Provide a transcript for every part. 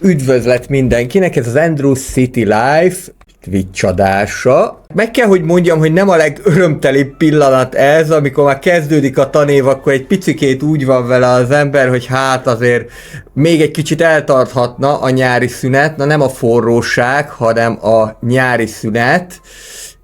Üdvözlet mindenkinek, ez az Andrew City Life Twitch adása. Meg kell, hogy mondjam, hogy nem a legörömtelibb pillanat ez, amikor már kezdődik a tanév, akkor egy picikét úgy van vele az ember, hogy hát azért még egy kicsit eltarthatna a nyári szünet, na nem a forróság, hanem a nyári szünet,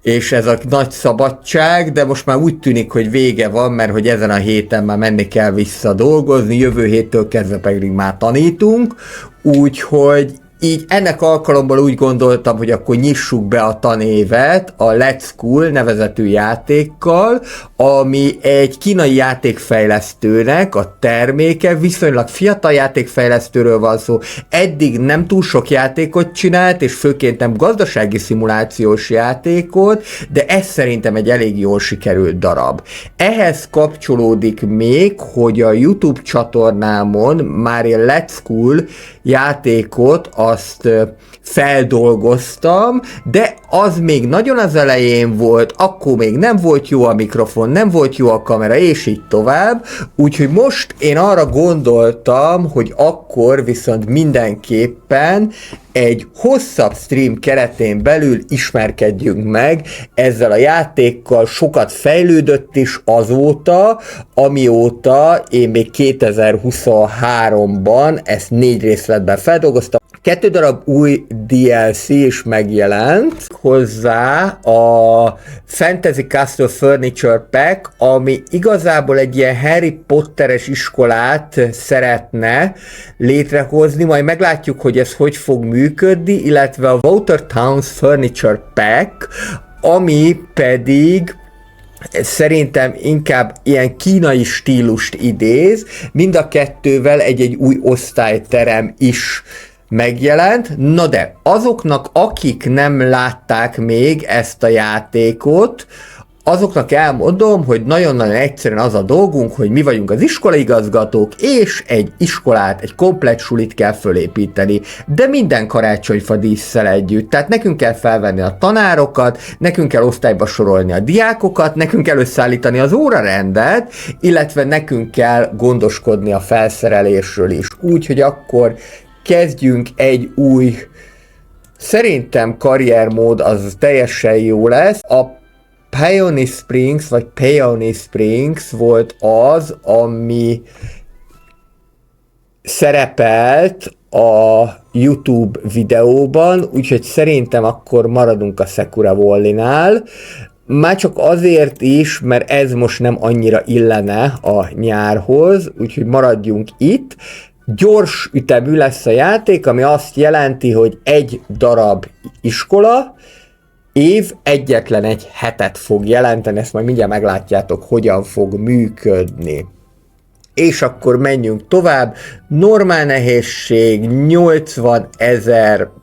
és ez a nagy szabadság, de most már úgy tűnik, hogy vége van, mert hogy ezen a héten már menni kell vissza dolgozni, jövő héttől kezdve pedig már tanítunk, úgyhogy így ennek alkalommal úgy gondoltam, hogy akkor nyissuk be a tanévet a Let's School nevezetű játékkal, ami egy kínai játékfejlesztőnek a terméke, viszonylag fiatal játékfejlesztőről van szó, eddig nem túl sok játékot csinált, és főként nem gazdasági szimulációs játékot, de ez szerintem egy elég jól sikerült darab. Ehhez kapcsolódik még, hogy a YouTube csatornámon már egy Let's School játékot azt feldolgoztam, de az még nagyon az elején volt, akkor még nem volt jó a mikrofon, nem volt jó a kamera, és így tovább, úgyhogy most én arra gondoltam, hogy akkor viszont mindenképpen egy hosszabb stream keretén belül ismerkedjünk meg ezzel a játékkal, sokat fejlődött is azóta, amióta én még 2023-ban ezt 4 részletben feldolgoztam. 2 darab új DLC is megjelent, hozzá a Fantasy Castle Furniture Pack, ami igazából egy ilyen Harry Potteres iskolát szeretne létrehozni, majd meglátjuk, hogy ez hogy fog működni, illetve a Watertowns Furniture Pack, ami pedig szerintem inkább ilyen kínai stílust idéz, mind a kettővel egy új osztályterem is megjelent, na de azoknak, akik nem látták még ezt a játékot, azoknak elmondom, hogy nagyon-nagyon egyszerűen az a dolgunk, hogy mi vagyunk az iskolaigazgatók, és egy iskolát, egy komplett sulit kell fölépíteni, de minden karácsonyfa dísszel együtt. Tehát nekünk kell felvenni a tanárokat, nekünk kell osztályba sorolni a diákokat, nekünk kell összeállítani az órarendet, illetve nekünk kell gondoskodni a felszerelésről is. Úgyhogy akkor kezdjünk egy új, szerintem karriermód az teljesen jó lesz. A Peony Springs, vagy Peony Springs volt az, ami szerepelt a YouTube videóban, úgyhogy szerintem akkor maradunk a Sakura Wallinál. Már csak azért is, mert ez most nem annyira illene a nyárhoz, úgyhogy maradjunk itt. Gyors ütemű lesz a játék, ami azt jelenti, hogy egy darab iskola, év egyetlen egy hetet fog jelenteni, ezt majd mindjárt meglátjátok, hogyan fog működni. És akkor menjünk tovább. Normál nehézség 80 000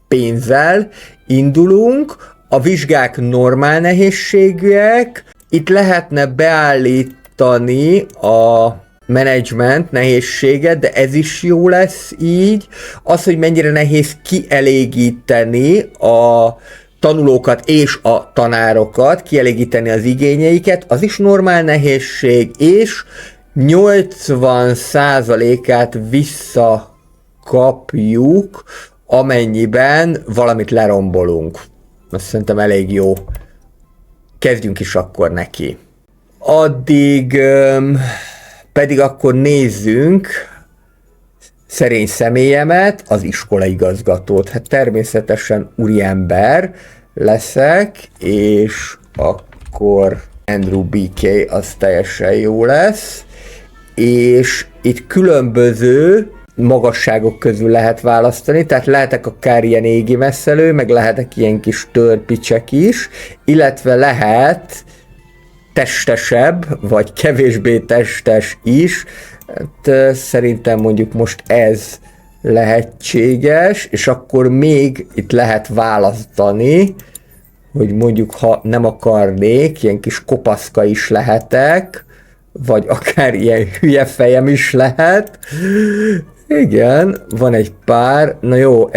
pénzzel indulunk, a vizsgák normál nehézségűek, itt lehetne beállítani a menedzsment nehézséget, de ez is jó lesz így. Az, hogy mennyire nehéz kielégíteni a tanulókat és a tanárokat, kielégíteni az igényeiket, az is normál nehézség, és 80%-át visszakapjuk, amennyiben valamit lerombolunk. Azt szerintem elég jó. Kezdjünk is akkor neki. Addig pedig akkor nézzünk szerény személyemet, az iskolaigazgatót. Hát természetesen úriember leszek, és akkor Andrew BK az teljesen jó lesz, és itt különböző magasságok közül lehet választani, tehát lehetek akár ilyen égi messzelő, meg lehetek ilyen kis törpicsek is, illetve lehet testesebb, vagy kevésbé testes is. Hát, szerintem mondjuk most ez lehetséges, és akkor még itt lehet választani, hogy mondjuk ha nem akarnék, ilyen kis kopaszka is lehetek, vagy akár ilyen hülye fejem is lehet. Igen, van egy pár, na jó,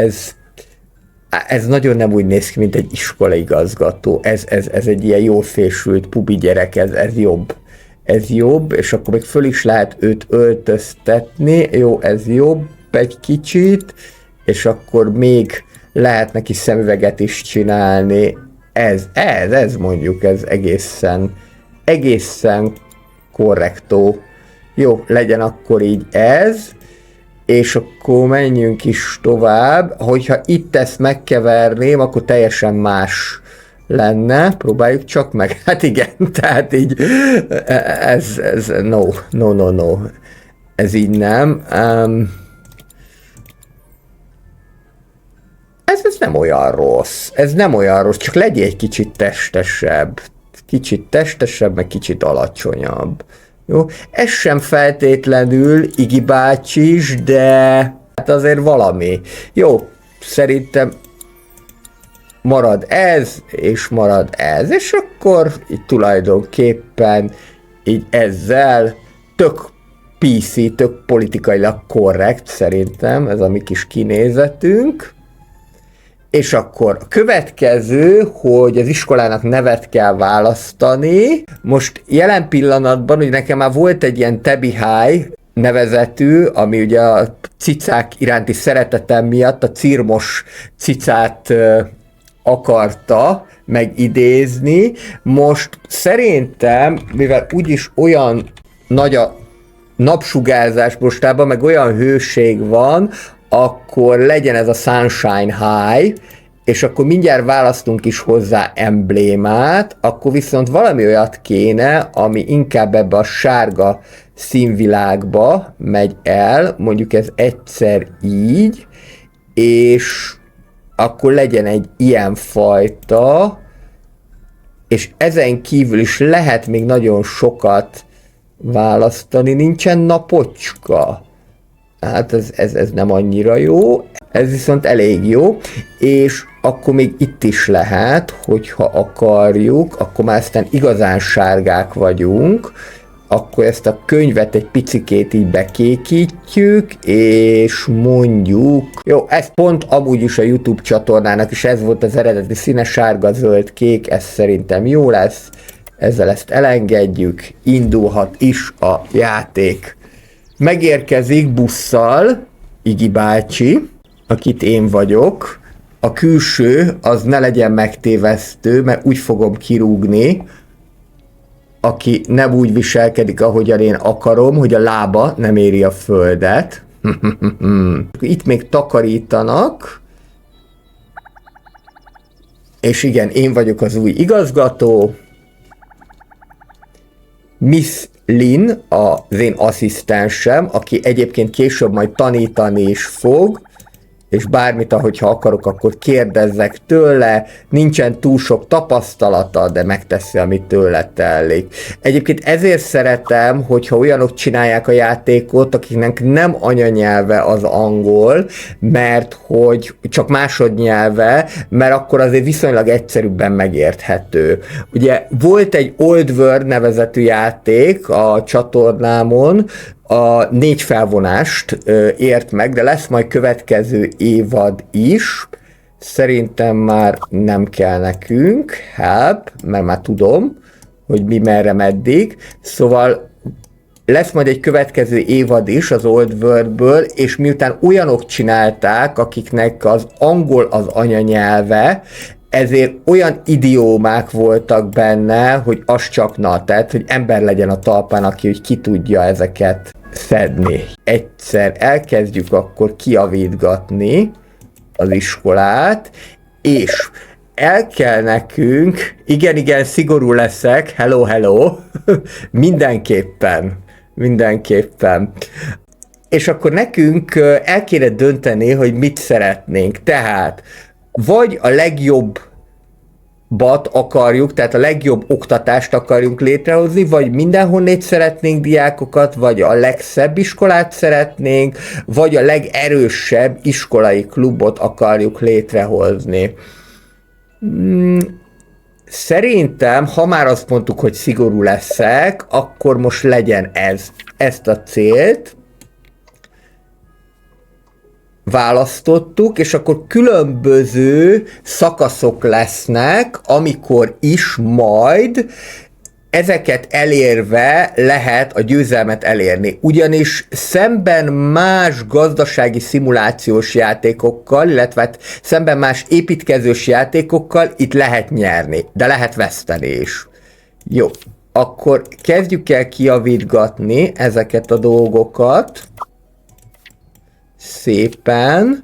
ez nagyon nem úgy néz ki, mint egy iskolaigazgató. Ez egy ilyen jól fésült pubi gyerek, ez jobb. Ez jobb, és akkor még föl is lehet őt öltöztetni. Jó, ez jobb egy kicsit. és akkor még lehet neki szemüveget is csinálni. Ez mondjuk, ez egészen korrektó. Jó, legyen akkor így ez, és akkor menjünk is tovább. Hogyha itt ezt megkeverném, akkor teljesen más lenne. Próbáljuk csak meg. Hát igen, tehát így ez no. Ez így nem. Ez nem olyan rossz. Ez nem olyan rossz, csak legyél egy kicsit testesebb. Meg kicsit alacsonyabb. Jó? Ez sem feltétlenül Iggy bácsis, de hát azért valami. Jó, szerintem marad ez, és marad ez, és akkor így tulajdonképpen így ezzel tök PC, tök politikailag korrekt szerintem ez a mi kis kinézetünk. És akkor a következő, hogy az iskolának nevet kell választani. Most jelen pillanatban, hogy nekem már volt egy ilyen Tabby High nevezetű, ami ugye a cicák iránti szeretetem miatt a cirmos cicát akarta megidézni. Most szerintem, mivel úgyis olyan nagy a napsugárzás mostában, meg olyan hőség van, akkor legyen ez a Sunshine High, és akkor mindjárt választunk is hozzá emblémát, akkor viszont valami olyat kéne, ami inkább ebbe a sárga színvilágba megy el, mondjuk ez egyszer így, és akkor legyen egy ilyen fajta, és ezen kívül is lehet még nagyon sokat választani, nincsen napocska. Hát ez nem annyira jó, ez viszont elég jó, és akkor még itt is lehet, hogyha akarjuk, akkor már aztán igazán sárgák vagyunk, akkor ezt a könyvet egy picikét így bekékítjük, és mondjuk, jó, ez pont amúgy is a YouTube csatornának is ez volt az eredeti színe, sárga, zöld, kék, ez szerintem jó lesz, ezzel ezt elengedjük, indulhat is a játék. Megérkezik busszal Iggy bácsi, akit én vagyok. A külső az ne legyen megtévesztő, mert úgy fogom kirúgni, aki nem úgy viselkedik, ahogyan én akarom, hogy a lába nem éri a földet. Itt még takarítanak. És igen, én vagyok az új igazgató. Miss Lynn, az én asszisztensem, aki egyébként később majd tanítani is fog, és bármit, ahogyha akarok, akkor kérdezzek tőle, nincsen túl sok tapasztalata, de megteszi, amit tőle telik. Egyébként ezért szeretem, hogyha olyanok csinálják a játékot, akiknek nem anyanyelve az angol, mert hogy csak másodnyelve, mert akkor azért viszonylag egyszerűbben megérthető. Ugye volt egy Old World nevezetű játék a csatornámon, a 4 felvonást ért meg, de lesz majd következő évad is. Szerintem már nem kell nekünk, help, mert már tudom, hogy mi merre meddig. Szóval lesz majd egy következő évad is az Old Worldből, és miután olyanok csinálták, akiknek az angol az anyanyelve, ezért olyan idiómák voltak benne, hogy az csak tehát, hogy ember legyen a talpán, aki hogy ki tudja ezeket szedni. Egyszer elkezdjük akkor kijavítgatni az iskolát, és el kell nekünk, igen, szigorú leszek, hello, mindenképpen. És akkor nekünk el kéne dönteni, hogy mit szeretnénk. Tehát vagy a legjobbat akarjuk, tehát a legjobb oktatást akarjuk létrehozni, vagy mindenhonnét szeretnénk diákokat, vagy a legszebb iskolát szeretnénk, vagy a legerősebb iskolai klubot akarjuk létrehozni. Szerintem, ha már azt mondtuk, hogy szigorú leszek, akkor most legyen ezt a célt választottuk, és akkor különböző szakaszok lesznek, amikor is majd ezeket elérve lehet a győzelmet elérni. Ugyanis szemben más gazdasági szimulációs játékokkal, illetve szemben más építkezős játékokkal itt lehet nyerni, de lehet veszteni is. Jó, akkor kezdjük el kijavítgatni ezeket a dolgokat. Szépen.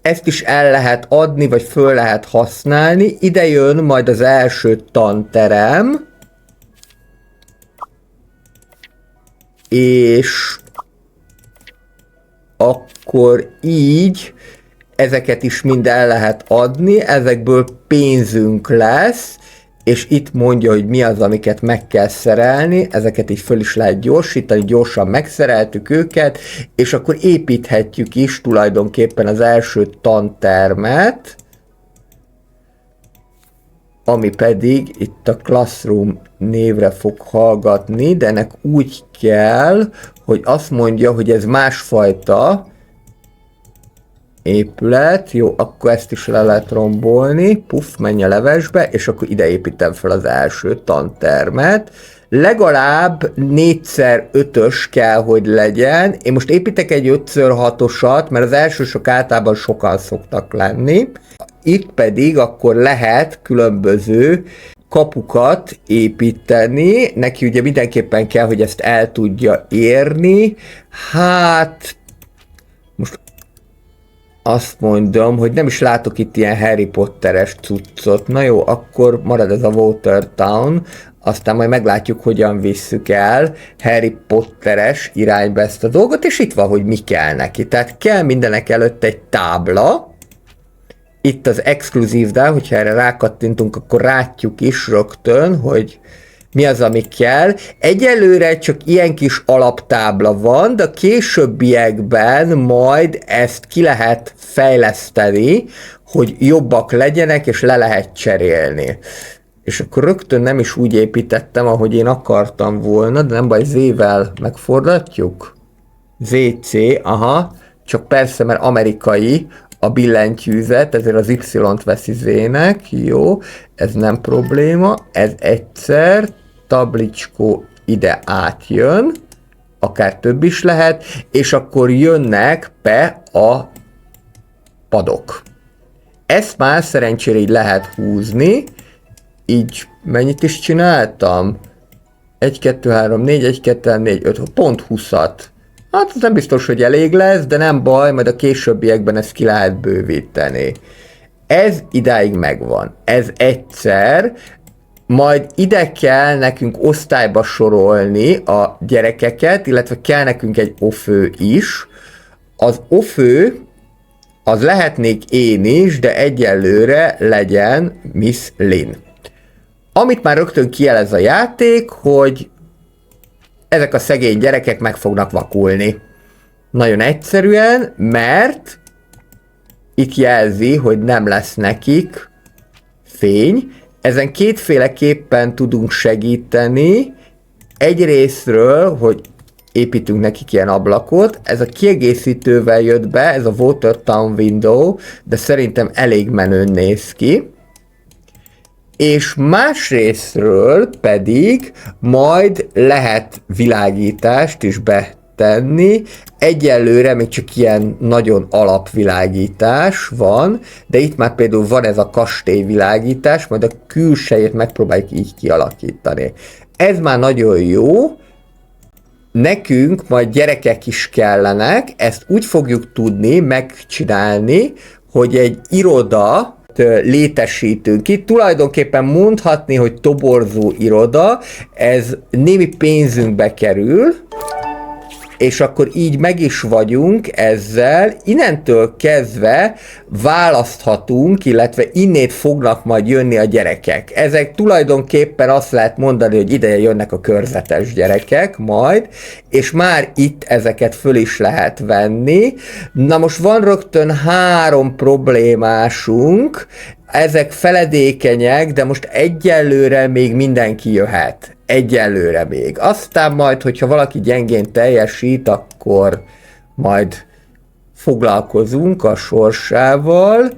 Ezt is el lehet adni, vagy föl lehet használni. Ide jön majd az első tanterem. És akkor így ezeket is mind el lehet adni, ezekből pénzünk lesz, és itt mondja, hogy mi az, amiket meg kell szerelni, ezeket így föl is lehet gyorsítani, gyorsan megszereltük őket, és akkor építhetjük is tulajdonképpen az első tantermet, ami pedig itt a Classroom névre fog hallgatni, de ennek úgy kell, hogy azt mondja, hogy ez másfajta épület. Jó, akkor ezt is le lehet rombolni. Puff, menj a levesbe, és akkor ide építem fel az első tantermet. Legalább 4x5-ös kell, hogy legyen. Én most építek egy 5x6-osat, mert az elsősök általában sokan szoktak lenni. Itt pedig akkor lehet különböző kapukat építeni. Neki ugye mindenképpen kell, hogy ezt el tudja érni. Hát most azt mondom, hogy nem is látok itt ilyen Harry Potteres cuccot. Na jó, akkor marad ez a Watertown, aztán majd meglátjuk, hogyan visszük el Harry Potteres irányba ezt a dolgot, és itt van, hogy mi kell neki. Tehát kell mindenek előtt egy tábla. Itt az exkluzívnál, hogyha erre rákattintunk, akkor látjuk is rögtön, hogy mi az, ami kell. Egyelőre csak ilyen kis alaptábla van, de a későbbiekben majd ezt ki lehet fejleszteni, hogy jobbak legyenek, és le lehet cserélni. És akkor rögtön nem is úgy építettem, ahogy én akartam volna, de nem baj, Z-vel megfordítjuk. ZC, aha, csak persze, mert amerikai a billentyűzet, ezért az Y-t veszi Z-nek, jó, ez nem probléma, ez egyszer, tablicskó ide átjön, akár több is lehet, és akkor jönnek be a padok. Ezt már szerencsére így lehet húzni, így mennyit is csináltam? 1, 2, 3, 4, 1, 2, 3, 4, 5, pont 20-at. Hát ez nem biztos, hogy elég lesz, de nem baj, majd a későbbiekben ezt ki lehet bővíteni. Ez idáig megvan. Ez egyszer, majd ide kell nekünk osztályba sorolni a gyerekeket, illetve kell nekünk egy ofő is. Az ofő, az lehetnék én is, de egyelőre legyen Miss Lynn. Amit már rögtön kijelez a játék, hogy ezek a szegény gyerekek meg fognak vakulni. Nagyon egyszerűen, mert itt jelzi, hogy nem lesz nekik fény. Ezen kétféleképpen tudunk segíteni. Egyrésztről, hogy építünk nekik ilyen ablakot. Ez a kiegészítővel jött be, ez a Watertown Window, de szerintem elég menőn néz ki. És másrésztről pedig majd lehet világítást is betenni. Egyelőre még csak ilyen nagyon alapvilágítás van, de itt már például van ez a kastélyvilágítás, majd a külsejét megpróbáljuk így kialakítani. Ez már nagyon jó. Nekünk majd gyerekek is kellenek, ezt úgy fogjuk tudni megcsinálni, hogy egy iroda létesítünk itt. Tulajdonképpen mondhatni, hogy toborzó iroda, ez némi pénzünkbe kerül, és akkor így meg is vagyunk ezzel. Innentől kezdve választhatunk, illetve innét fognak majd jönni a gyerekek. Ezek tulajdonképpen azt lehet mondani, hogy ide jönnek a körzetes gyerekek majd, és már itt ezeket föl is lehet venni. Na most van rögtön 3 problémásunk, ezek feledékenyek, de most egyelőre még mindenki jöhet. Egyelőre még. Aztán majd, hogyha valaki gyengén teljesít, akkor majd foglalkozunk a sorsával,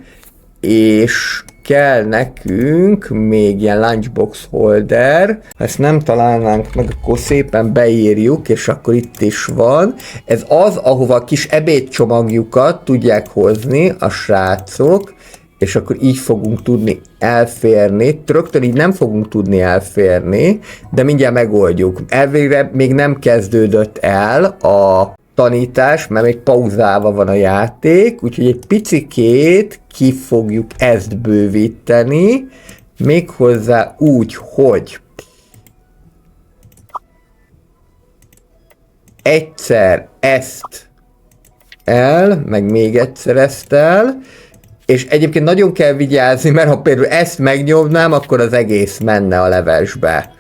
és kell nekünk még ilyen lunchbox holder. Ha ezt nem találnánk meg, akkor szépen beírjuk, és akkor itt is van. Ez az, ahova a kis ebédcsomagjukat tudják hozni a srácok, és akkor így fogunk tudni elférni. Rögtön így nem fogunk tudni elférni, de mindjárt megoldjuk. Elvégre még nem kezdődött el a tanítás, mert még pauzálva van a játék, úgyhogy egy picikét ki fogjuk ezt bővíteni, méghozzá úgy, hogy egyszer ezt el, meg még egyszer ezt el, és egyébként nagyon kell vigyázni, mert ha például ezt megnyomnám, akkor az egész menne a levesbe.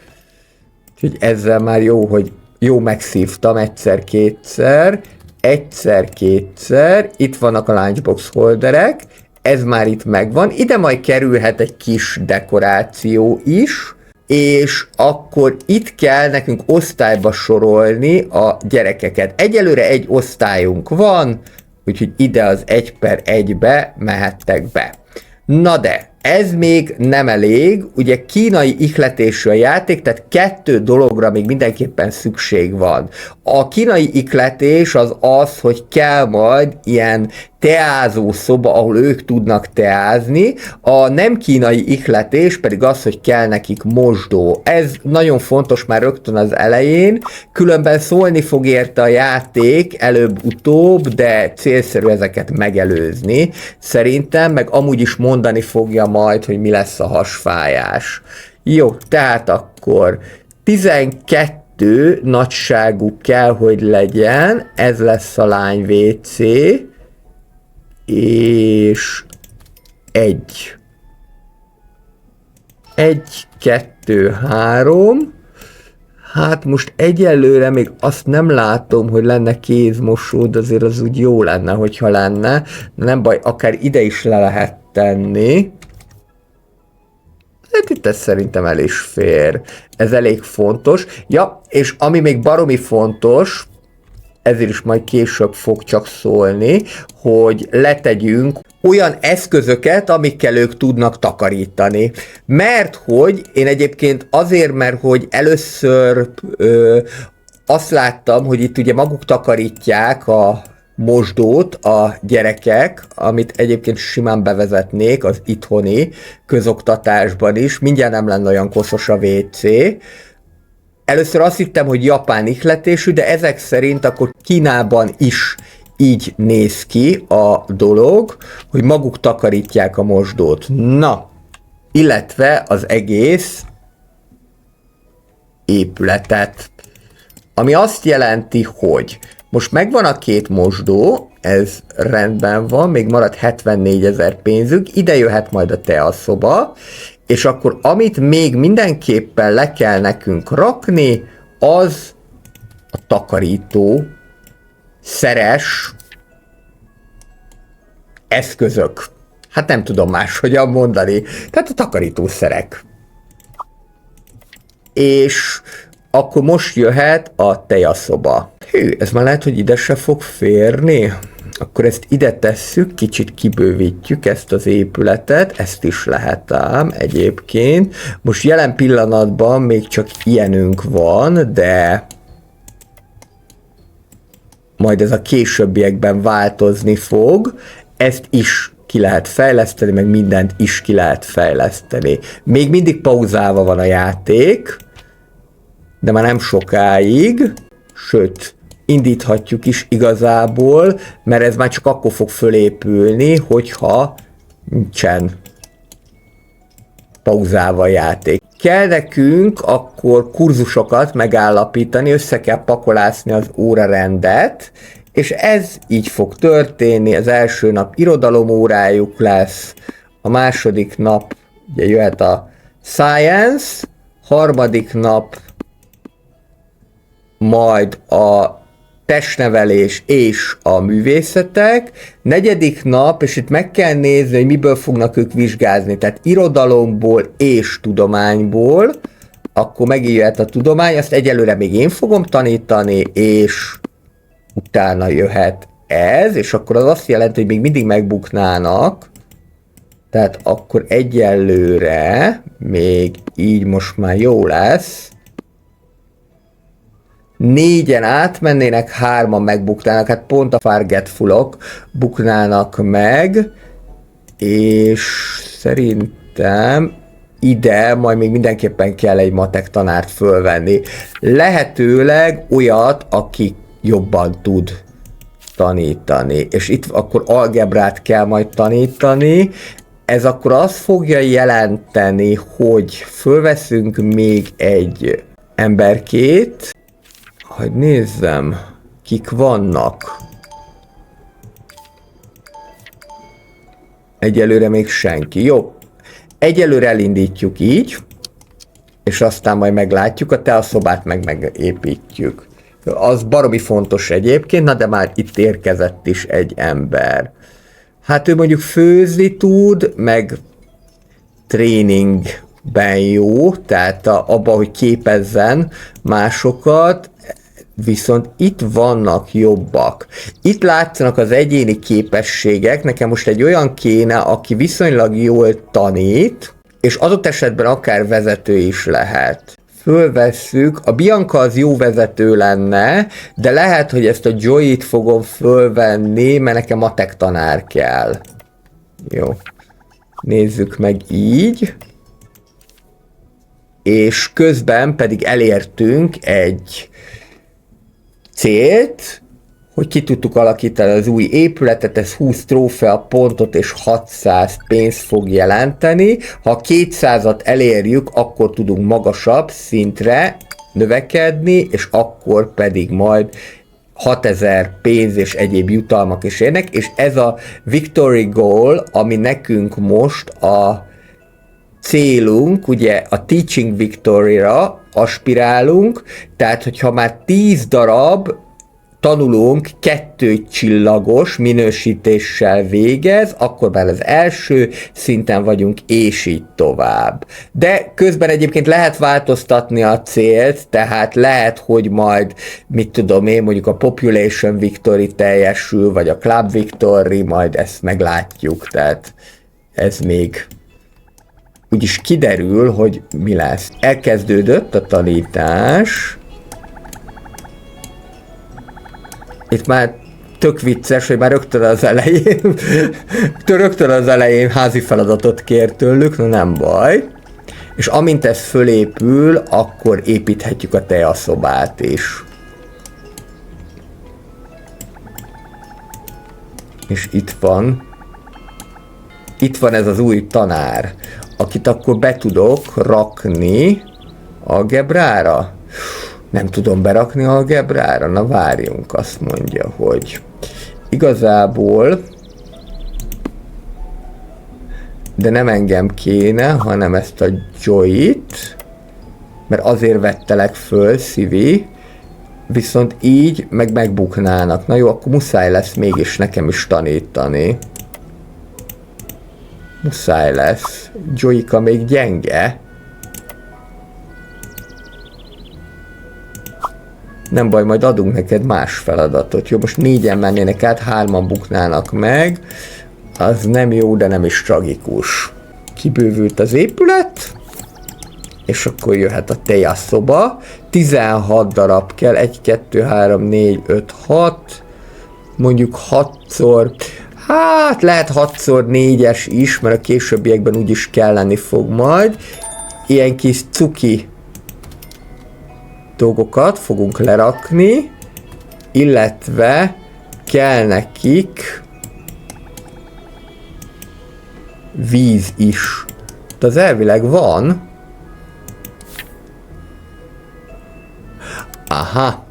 Úgyhogy ezzel már jó, hogy jó megszívtam egyszer-kétszer, egyszer-kétszer, itt vannak a lunchbox holderek, ez már itt megvan, ide majd kerülhet egy kis dekoráció is, és akkor itt kell nekünk osztályba sorolni a gyerekeket. Egyelőre egy osztályunk van, úgyhogy ide az 1/1-be mehettek be. Na de, ez még nem elég, ugye kínai ihletésű a játék, tehát 2 dologra még mindenképpen szükség van. A kínai ihletés az az, hogy kell majd ilyen teázó szoba, ahol ők tudnak teázni, a nem kínai ihletés pedig az, hogy kell nekik mosdó. Ez nagyon fontos már rögtön az elején, különben szólni fog érte a játék előbb-utóbb, de célszerű ezeket megelőzni. Szerintem, meg amúgy is mondani fogja majd, hogy mi lesz a hasfájás. Jó, tehát akkor 12 nagyságú kell, hogy legyen, ez lesz a lány WC, és 1, 2, 3, hát most egyelőre még azt nem látom, hogy lenne kézmosó, de azért az úgy jó lenne, hogyha lenne, nem baj, akár ide is le lehet tenni. Hát itt ez szerintem el is fér. Ez elég fontos. Ja, és ami még baromi fontos, ezért is majd később fog csak szólni, hogy letegyünk olyan eszközöket, amikkel ők tudnak takarítani. Mert hogy én egyébként azért, mert hogy először azt láttam, hogy itt ugye maguk takarítják a mosdót a gyerekek, amit egyébként simán bevezetnék az itthoni közoktatásban is, mindjárt nem lenne olyan koszos a WC. Először azt hittem, hogy japán ihletésű, de ezek szerint akkor Kínában is így néz ki a dolog, hogy maguk takarítják a mosdót. Na, illetve az egész épületet. Ami azt jelenti, hogy most megvan a 2 mosdó, ez rendben van, még marad 74 000 pénzük, ide jöhet majd a teaszoba, és akkor amit még mindenképpen le kell nekünk rakni, az a takarító szeres eszközök. Hát nem tudom máshogyan mondani. Tehát a takarítószerek. És akkor most jöhet a tejaszoba. Hű, ez már lehet, hogy ide se fog férni. Akkor ezt ide tesszük, kicsit kibővítjük ezt az épületet, ezt is lehet ám egyébként. Most jelen pillanatban még csak ilyenünk van, de majd ez a későbbiekben változni fog. Ezt is ki lehet fejleszteni, meg mindent is ki lehet fejleszteni. Még mindig pauzálva van a játék, de már nem sokáig, sőt, indíthatjuk is igazából, mert ez már csak akkor fog fölépülni, hogyha nincsen pauzálva a játék. Kell nekünk akkor kurzusokat megállapítani, össze kell pakolászni az órarendet, és ez így fog történni, az első nap irodalomórájuk lesz, a második nap ugye jöhet a science, harmadik nap majd a testnevelés és a művészetek, negyedik nap, és itt meg kell nézni, hogy miből fognak ők vizsgázni, tehát irodalomból és tudományból, akkor megjöhet a tudomány, azt egyelőre még én fogom tanítani, és utána jöhet ez, és akkor az azt jelenti, hogy még mindig megbuknának, Tehát akkor egyelőre még így most már jó lesz. 4-en átmennének, 3-an megbuknának, hát pont a Forgetfulok buknának meg, és szerintem ide majd még mindenképpen kell egy matek tanárt fölvenni. Lehetőleg olyat, aki jobban tud tanítani. És itt akkor algebrát kell majd tanítani. Ez akkor azt fogja jelenteni, hogy fölveszünk még egy emberkét. Hogy nézzem, kik vannak. Egyelőre még senki. Jó. Egyelőre elindítjuk így, és aztán majd meglátjuk, a teaszobát megépítjük. Az baromi fontos egyébként, na de már itt érkezett is egy ember. Hát ő mondjuk főzni tud, meg tréningben jó, tehát abban, hogy képezzen másokat, viszont itt vannak jobbak. Itt látszanak az egyéni képességek, nekem most egy olyan kéne, aki viszonylag jól tanít, és adott esetben akár vezető is lehet. Fölvesszük, a Bianca az jó vezető lenne, de lehet, hogy ezt a Joey-t fogom fölvenni, mert nekem matek tanár kell. Jó. Nézzük meg így. És közben pedig elértünk egy célt, hogy ki tudtuk alakítani az új épületet, ez 20 trófea pontot és 600 pénzt fog jelenteni. Ha 200-at elérjük, akkor tudunk magasabb szintre növekedni, és akkor pedig majd 6000 pénz és egyéb jutalmak is érnek, és ez a Victory Goal, ami nekünk most a célunk, ugye a Teaching Victory-ra aspirálunk, tehát hogyha már 10 darab tanulónk 2 csillagos minősítéssel végez, akkor már az első szinten vagyunk, és így tovább. De közben egyébként lehet változtatni a célt, tehát lehet, hogy majd, mit tudom én, mondjuk a Population Victory teljesül, vagy a Club Victory, majd ezt meglátjuk, tehát ez még úgyis kiderül, hogy mi lesz. Elkezdődött a tanítás. Itt már tök vicces, hogy már rögtön az elején házi feladatot kér tőlük, na nem baj. És amint ez fölépül, akkor építhetjük a teaszobát is. És itt van ez az új tanár, akit akkor be tudok rakni algebrára. Nem tudom berakni algebrára? Na várjunk, azt mondja, hogy igazából, de nem engem kéne, hanem ezt a Joey-t, mert azért vettelek föl, Szivi, viszont így megbuknának. Na jó, akkor muszáj lesz mégis nekem is tanítani. Muszáj lesz. Joyka még gyenge. Nem baj, majd adunk neked más feladatot. Jó, most 4-en mennének át, 3-an buknának meg. Az nem jó, de nem is tragikus. Kibővült az épület, és akkor jöhet a teaszoba. 16 darab kell, 1, 2, 3, 4, 5, 6. Mondjuk 6-szor. Hát lehet 6x4-es is, mert a későbbiekben úgyis kelleni fog majd. Ilyen kis cuki dolgokat fogunk lerakni, illetve kell nekik víz is. De az elvileg van. Aha.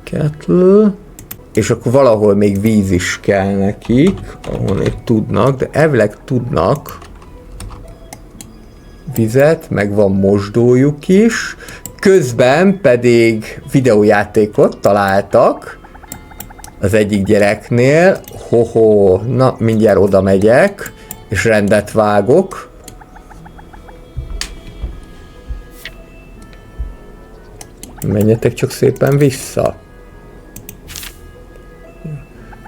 Kettle. És akkor valahol még víz is kell nekik, ahol itt tudnak, de elvileg tudnak vizet, meg van mosdójuk is. Közben pedig videójátékot találtak az egyik gyereknél. Hoho, na mindjárt oda megyek, és rendet vágok. Menjetek csak szépen vissza.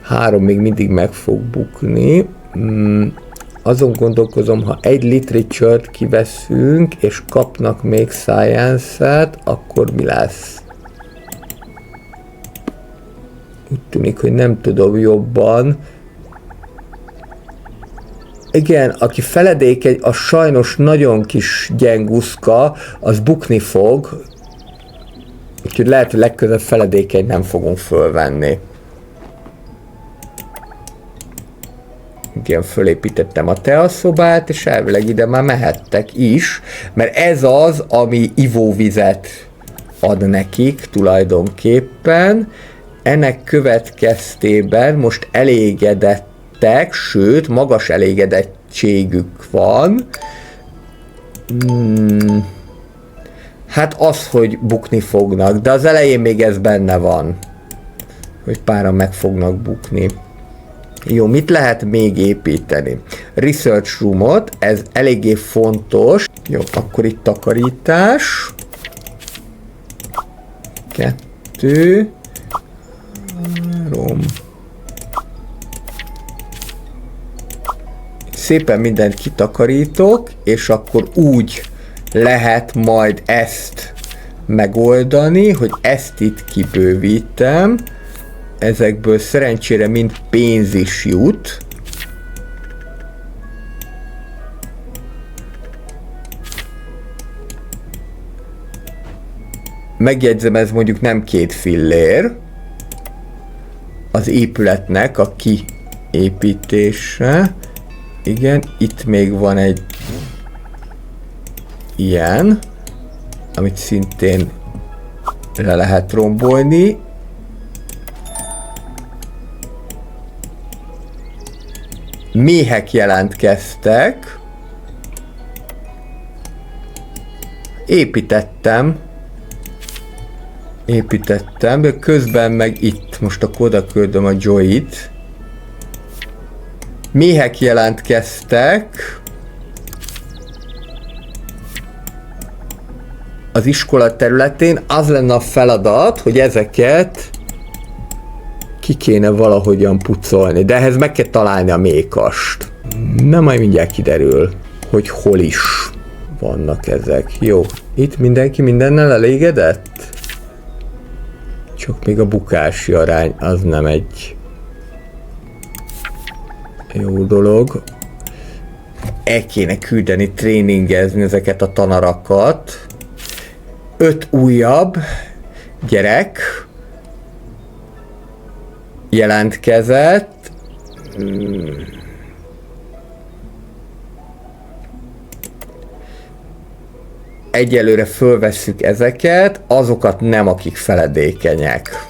3 még mindig meg fog bukni. Azon gondolkozom, ha 1 literature-t kiveszünk, és kapnak még science-et, akkor mi lesz? Úgy tűnik, hogy nem tudom jobban. Igen, aki feledékeny, az sajnos nagyon kis gyenguszka, az bukni fog. Úgyhogy lehet, hogy legközelebb feledékeny nem fogunk fölvenni. Igen, fölépítettem a teaszobát, és elvileg ide már mehettek is, mert ez az, ami ivóvizet ad nekik tulajdonképpen. Ennek következtében most elégedettek, sőt, magas elégedettségük van. Hát az, hogy bukni fognak, de az elején még ez benne van, hogy páran meg fognak bukni. Jó, mit lehet még építeni? Research roomot, ez eléggé fontos. Jó, akkor itt takarítás. 2, 3. Szépen mindent kitakarítok, és akkor úgy lehet majd ezt megoldani, hogy ezt itt kibővítem. Ezekből szerencsére mind pénz is jut. Megjegyzem, ez mondjuk nem 2 fillér az épületnek a kiépítése. Igen, itt még van egy ilyen, amit szintén le lehet rombolni. Méhek jelentkeztek. Építettem, de közben meg itt, most akkor oda küldöm a Joy-t. Méhek jelentkeztek. Az iskola területén az lenne a feladat, hogy ezeket ki kéne valahogyan pucolni, de ehhez meg kell találni a mékast. Na, majd mindjárt kiderül, hogy hol is vannak ezek. Jó, itt mindenki mindennel elégedett? Csak még a bukási arány, az nem egy jó dolog. El kéne küldeni, tréningezni ezeket a tanarakat. 5 újabb gyerek jelentkezett. Egyelőre fölvesszük ezeket, azokat nem, akik feledékenyek.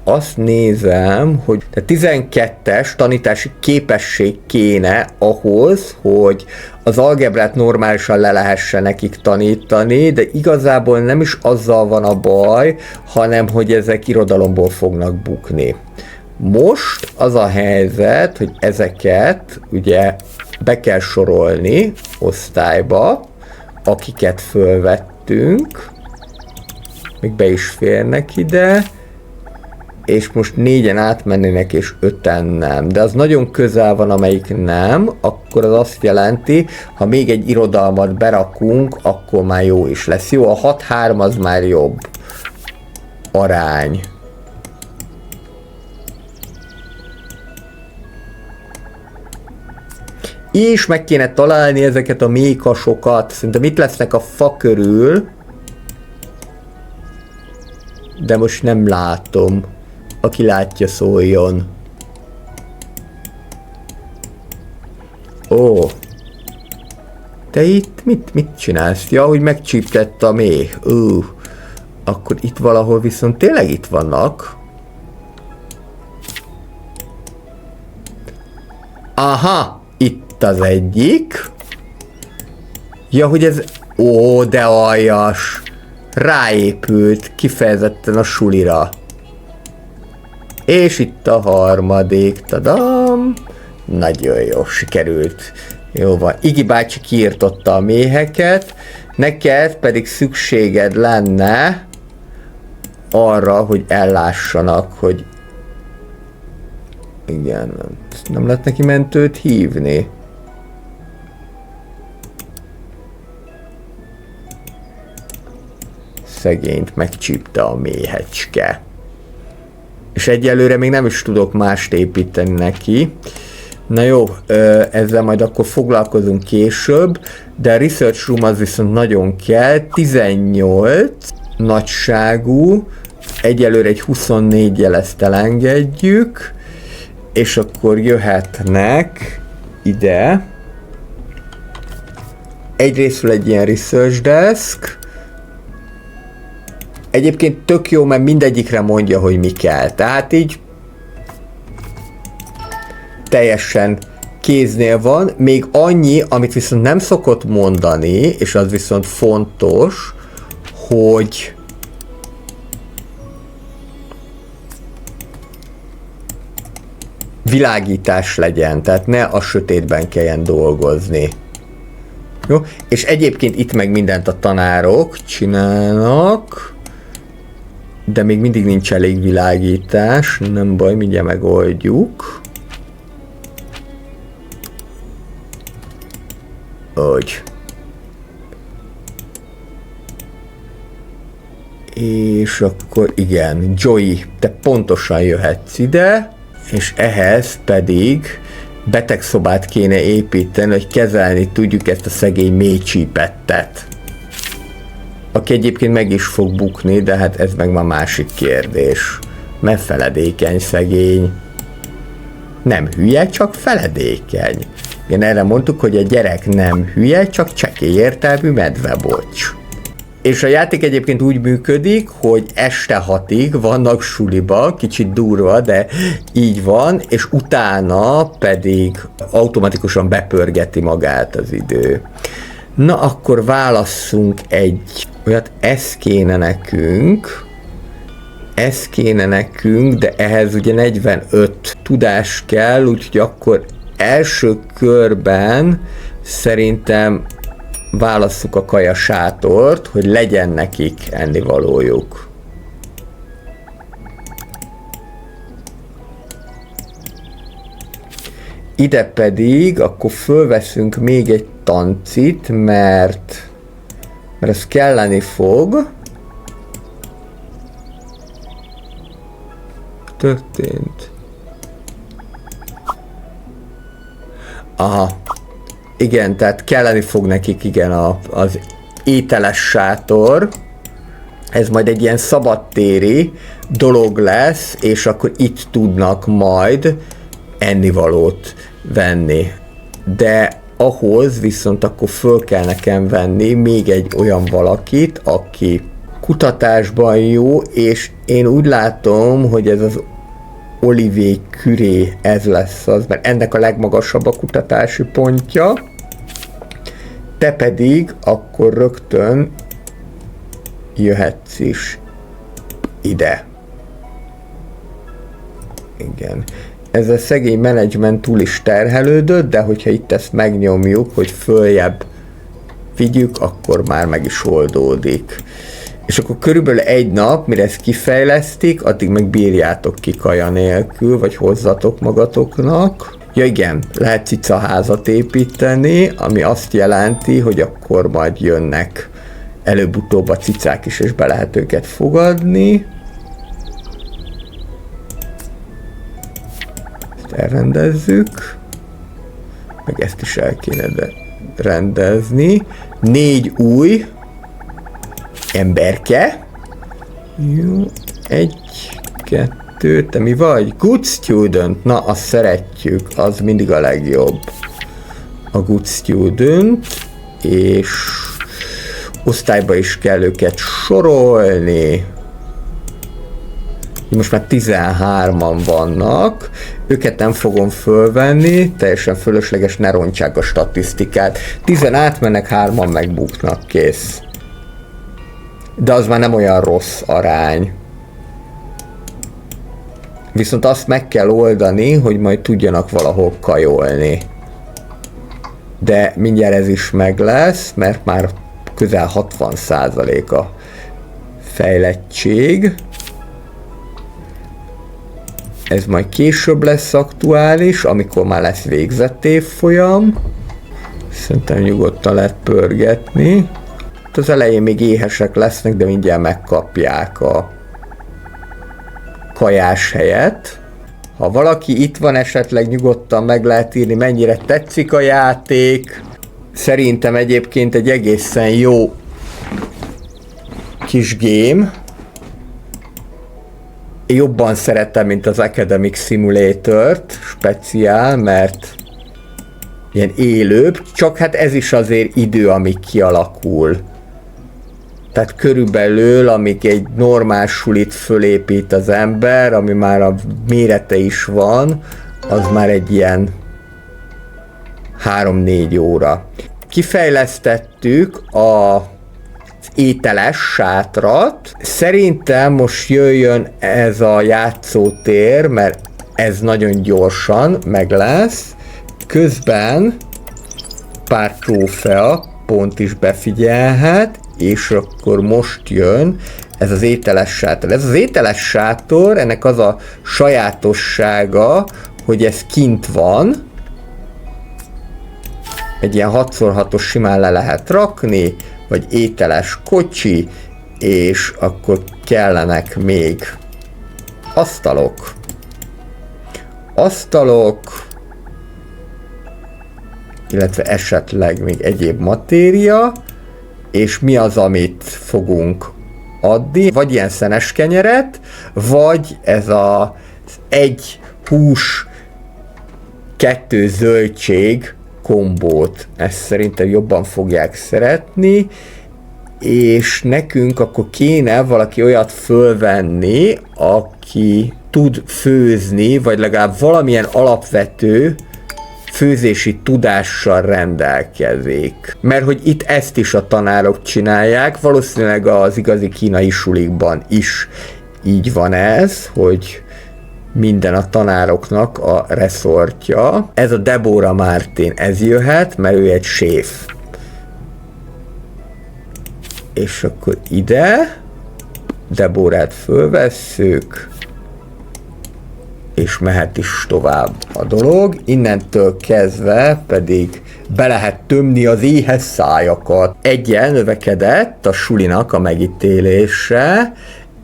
Azt nézem, hogy a 12-es tanítási képesség kéne ahhoz, hogy az algebrát normálisan le lehessen nekik tanítani, de igazából nem is azzal van a baj, hanem hogy ezek irodalomból fognak bukni. Most az a helyzet, hogy ezeket ugye be kell sorolni osztályba, akiket fölvettünk, még be is férnek ide, és most 4-en átmennének, és 5-en nem. De az nagyon közel van, amelyik nem, akkor az azt jelenti, ha még egy irodalmat berakunk, akkor már jó is lesz. Jó, a 6-3 az már jobb arány. És meg kéne találni ezeket a mékasokat. Szerintem itt lesznek a fa körül, de most nem látom. Aki látja, szóljon. Ó. Te itt mit csinálsz? Ja, hogy megcsíptett a méh. Akkor itt valahol viszont tényleg itt vannak. Aha, itt az egyik. Ja, hogy ez... Ó, de aljas. Ráépült kifejezetten a sulira. És itt a harmadik, tadam! Nagyon jó, sikerült. Jó van, Iggy bácsi kiirtotta a méheket, neked pedig szükséged lenne arra, hogy ellássanak, hogy Igen, nem lehet neki mentőt hívni. Szegényt megcsípte a méhecske. És egyelőre még nem is tudok mást építeni neki. Na jó, ezzel majd akkor foglalkozunk később, de a Research Room az viszont nagyon kell. 18 nagyságú, egyelőre egy 24-jel ezt elengedjük, és akkor jöhetnek ide. Egyrésztről egy ilyen Research Desk. Egyébként tök jó, mert mindegyikre mondja, hogy mi kell. Tehát így teljesen kéznél van. Még annyi, amit viszont nem szokott mondani, és az viszont fontos, hogy világítás legyen, tehát ne a sötétben kelljen dolgozni. Jó? És egyébként itt meg mindent a tanárok csinálnak, de még mindig nincs elég világítás, nem baj, mindjárt megoldjuk. Úgy. És akkor igen, Joey, te pontosan jöhetsz ide, és ehhez pedig betegszobát kéne építeni, hogy kezelni tudjuk ezt a szegény mélycsípettet. Aki egyébként meg is fog bukni, de hát ez meg már másik kérdés. Mert feledékeny szegény. Nem hülye, csak feledékeny. Igen, erre mondtuk, hogy a gyerek nem hülye, csak csekély értelmű medvebocs. És a játék egyébként úgy működik, hogy este 6-ig vannak suliba, kicsit durva, de így van, és utána pedig automatikusan bepörgeti magát az idő. Na akkor válasszunk egy olyat, ez kéne nekünk, de ehhez ugye 45 tudás kell, úgyhogy akkor első körben szerintem válasszuk a kajasátort, hogy legyen nekik ennivalójuk. Ide pedig akkor fölveszünk még egy tancit, mert ez kelleni fog. Történt. Aha. Igen, tehát kelleni fog nekik, igen, az ételes sátor. Ez majd egy ilyen szabadtéri dolog lesz, és akkor itt tudnak majd ennivalót venni. De ahhoz viszont akkor föl kell nekem venni még egy olyan valakit, aki kutatásban jó, és én úgy látom, hogy ez az Olivier Curé, ez lesz az, mert ennek a legmagasabb a kutatási pontja. Te pedig akkor rögtön jöhetsz is ide. Igen. Ez a szegény menedzsment túl is terhelődött, de hogyha itt ezt megnyomjuk, hogy följebb vigyük, akkor már meg is oldódik. És akkor körülbelül egy nap, mire ezt kifejlesztik, addig meg bírjátok ki kaja nélkül, vagy hozzatok magatoknak. Ja igen, lehet cicaházat építeni, ami azt jelenti, hogy akkor majd jönnek előbb-utóbb a cicák is, és be lehet őket fogadni. Ezt elrendezzük. Meg ezt is el kéne rendezni. 4 új emberke. Jó, 1, 2, te mi vagy? Good student. Na, azt szeretjük, az mindig a legjobb. A good student, és osztályba is kell őket sorolni. Most már 13-an vannak, őket nem fogom fölvenni, teljesen fölösleges, ne rontsák a statisztikát. 10 átmennek, 3-an megbuknak, kész. De az már nem olyan rossz arány. Viszont azt meg kell oldani, hogy majd tudjanak valahol kajolni. De mindjárt ez is meg lesz, mert már közel 60% a fejlettség. Ez majd később lesz aktuális, amikor már lesz végzett évfolyam. Szerintem nyugodtan lehet pörgetni. Az elején még éhesek lesznek, de mindjárt megkapják a kajás helyet. Ha valaki itt van, esetleg nyugodtan meg lehet írni, mennyire tetszik a játék. Szerintem egyébként egy egészen jó kis game. Jobban szeretem, mint az Academic Simulator-t speciál, mert ilyen élőbb, csak hát ez is azért idő, amíg kialakul. Tehát körülbelül, amíg egy normál sulit fölépít az ember, ami már a mérete is van, az már egy ilyen 3-4 óra. Kifejlesztettük az ételes sátrat. Szerintem most jöjjön ez a játszótér, mert ez nagyon gyorsan meg lesz. Közben pár trófea pont is befigyelhet, és akkor most jön ez az ételes sátor. Ez az ételes sátor, ennek az a sajátossága, hogy ez kint van, egy ilyen 6x6-os simán le lehet rakni, vagy ételes kocsi, és akkor kellenek még asztalok, illetve esetleg még egyéb matéria, és mi az, amit fogunk adni, vagy ilyen szenes kenyeret, vagy ez az 1 hús, 2 zöldség kombót. Ezt szerintem jobban fogják szeretni, és nekünk akkor kéne valaki olyat fölvenni, aki tud főzni, vagy legalább valamilyen alapvető főzési tudással rendelkezik. Mert hogy itt ezt is a tanárok csinálják, valószínűleg az igazi kínai sulikban is így van ez, hogy minden a tanároknak a reszortja. Ez a Deborah Martin, ez jöhet, mert ő egy séf. És akkor ide Deborát fölvesszük, és mehet is tovább a dolog. Innentől kezdve pedig be lehet tömni az éhes szájakat. Egyen növekedett a sulinak a megítélése,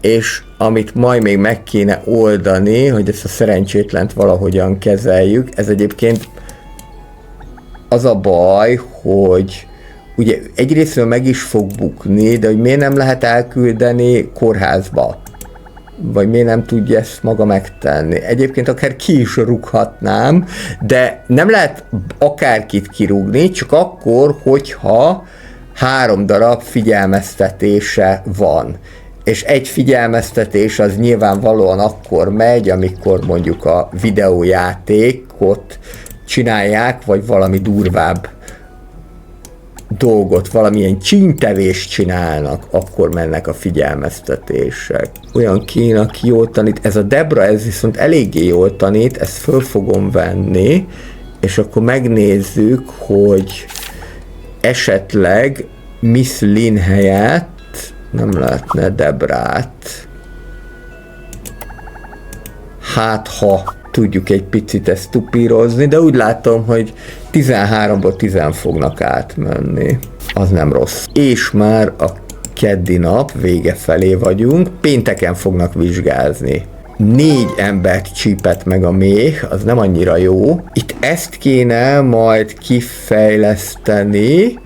és amit majd még meg kéne oldani, hogy ezt a szerencsétlent valahogyan kezeljük, ez egyébként az a baj, hogy ugye egyrésztről meg is fog bukni, de hogy miért nem lehet elküldeni kórházba? Vagy miért nem tudja ezt maga megtenni? Egyébként akár ki is rúghatnám, de nem lehet akárkit kirúgni, csak akkor, hogyha 3 darab figyelmeztetése van. És egy figyelmeztetés az nyilvánvalóan akkor megy, amikor mondjuk a videójátékot csinálják, vagy valami durvább dolgot, valamilyen csíntevést csinálnak, akkor mennek a figyelmeztetések. Olyan kéne, aki jól tanít. Ez a Debra, ez viszont eléggé jól tanít, ezt föl fogom venni, és akkor megnézzük, hogy esetleg Miss Lin helyett nem lehetne Debrát. Hát, ha tudjuk egy picit ezt tupírozni, de úgy látom, hogy 13-ból 10 fognak átmenni. Az nem rossz. És már a keddi nap vége felé vagyunk, pénteken fognak vizsgázni. 4 embert csípett meg a méh, az nem annyira jó. Itt ezt kéne majd kifejleszteni,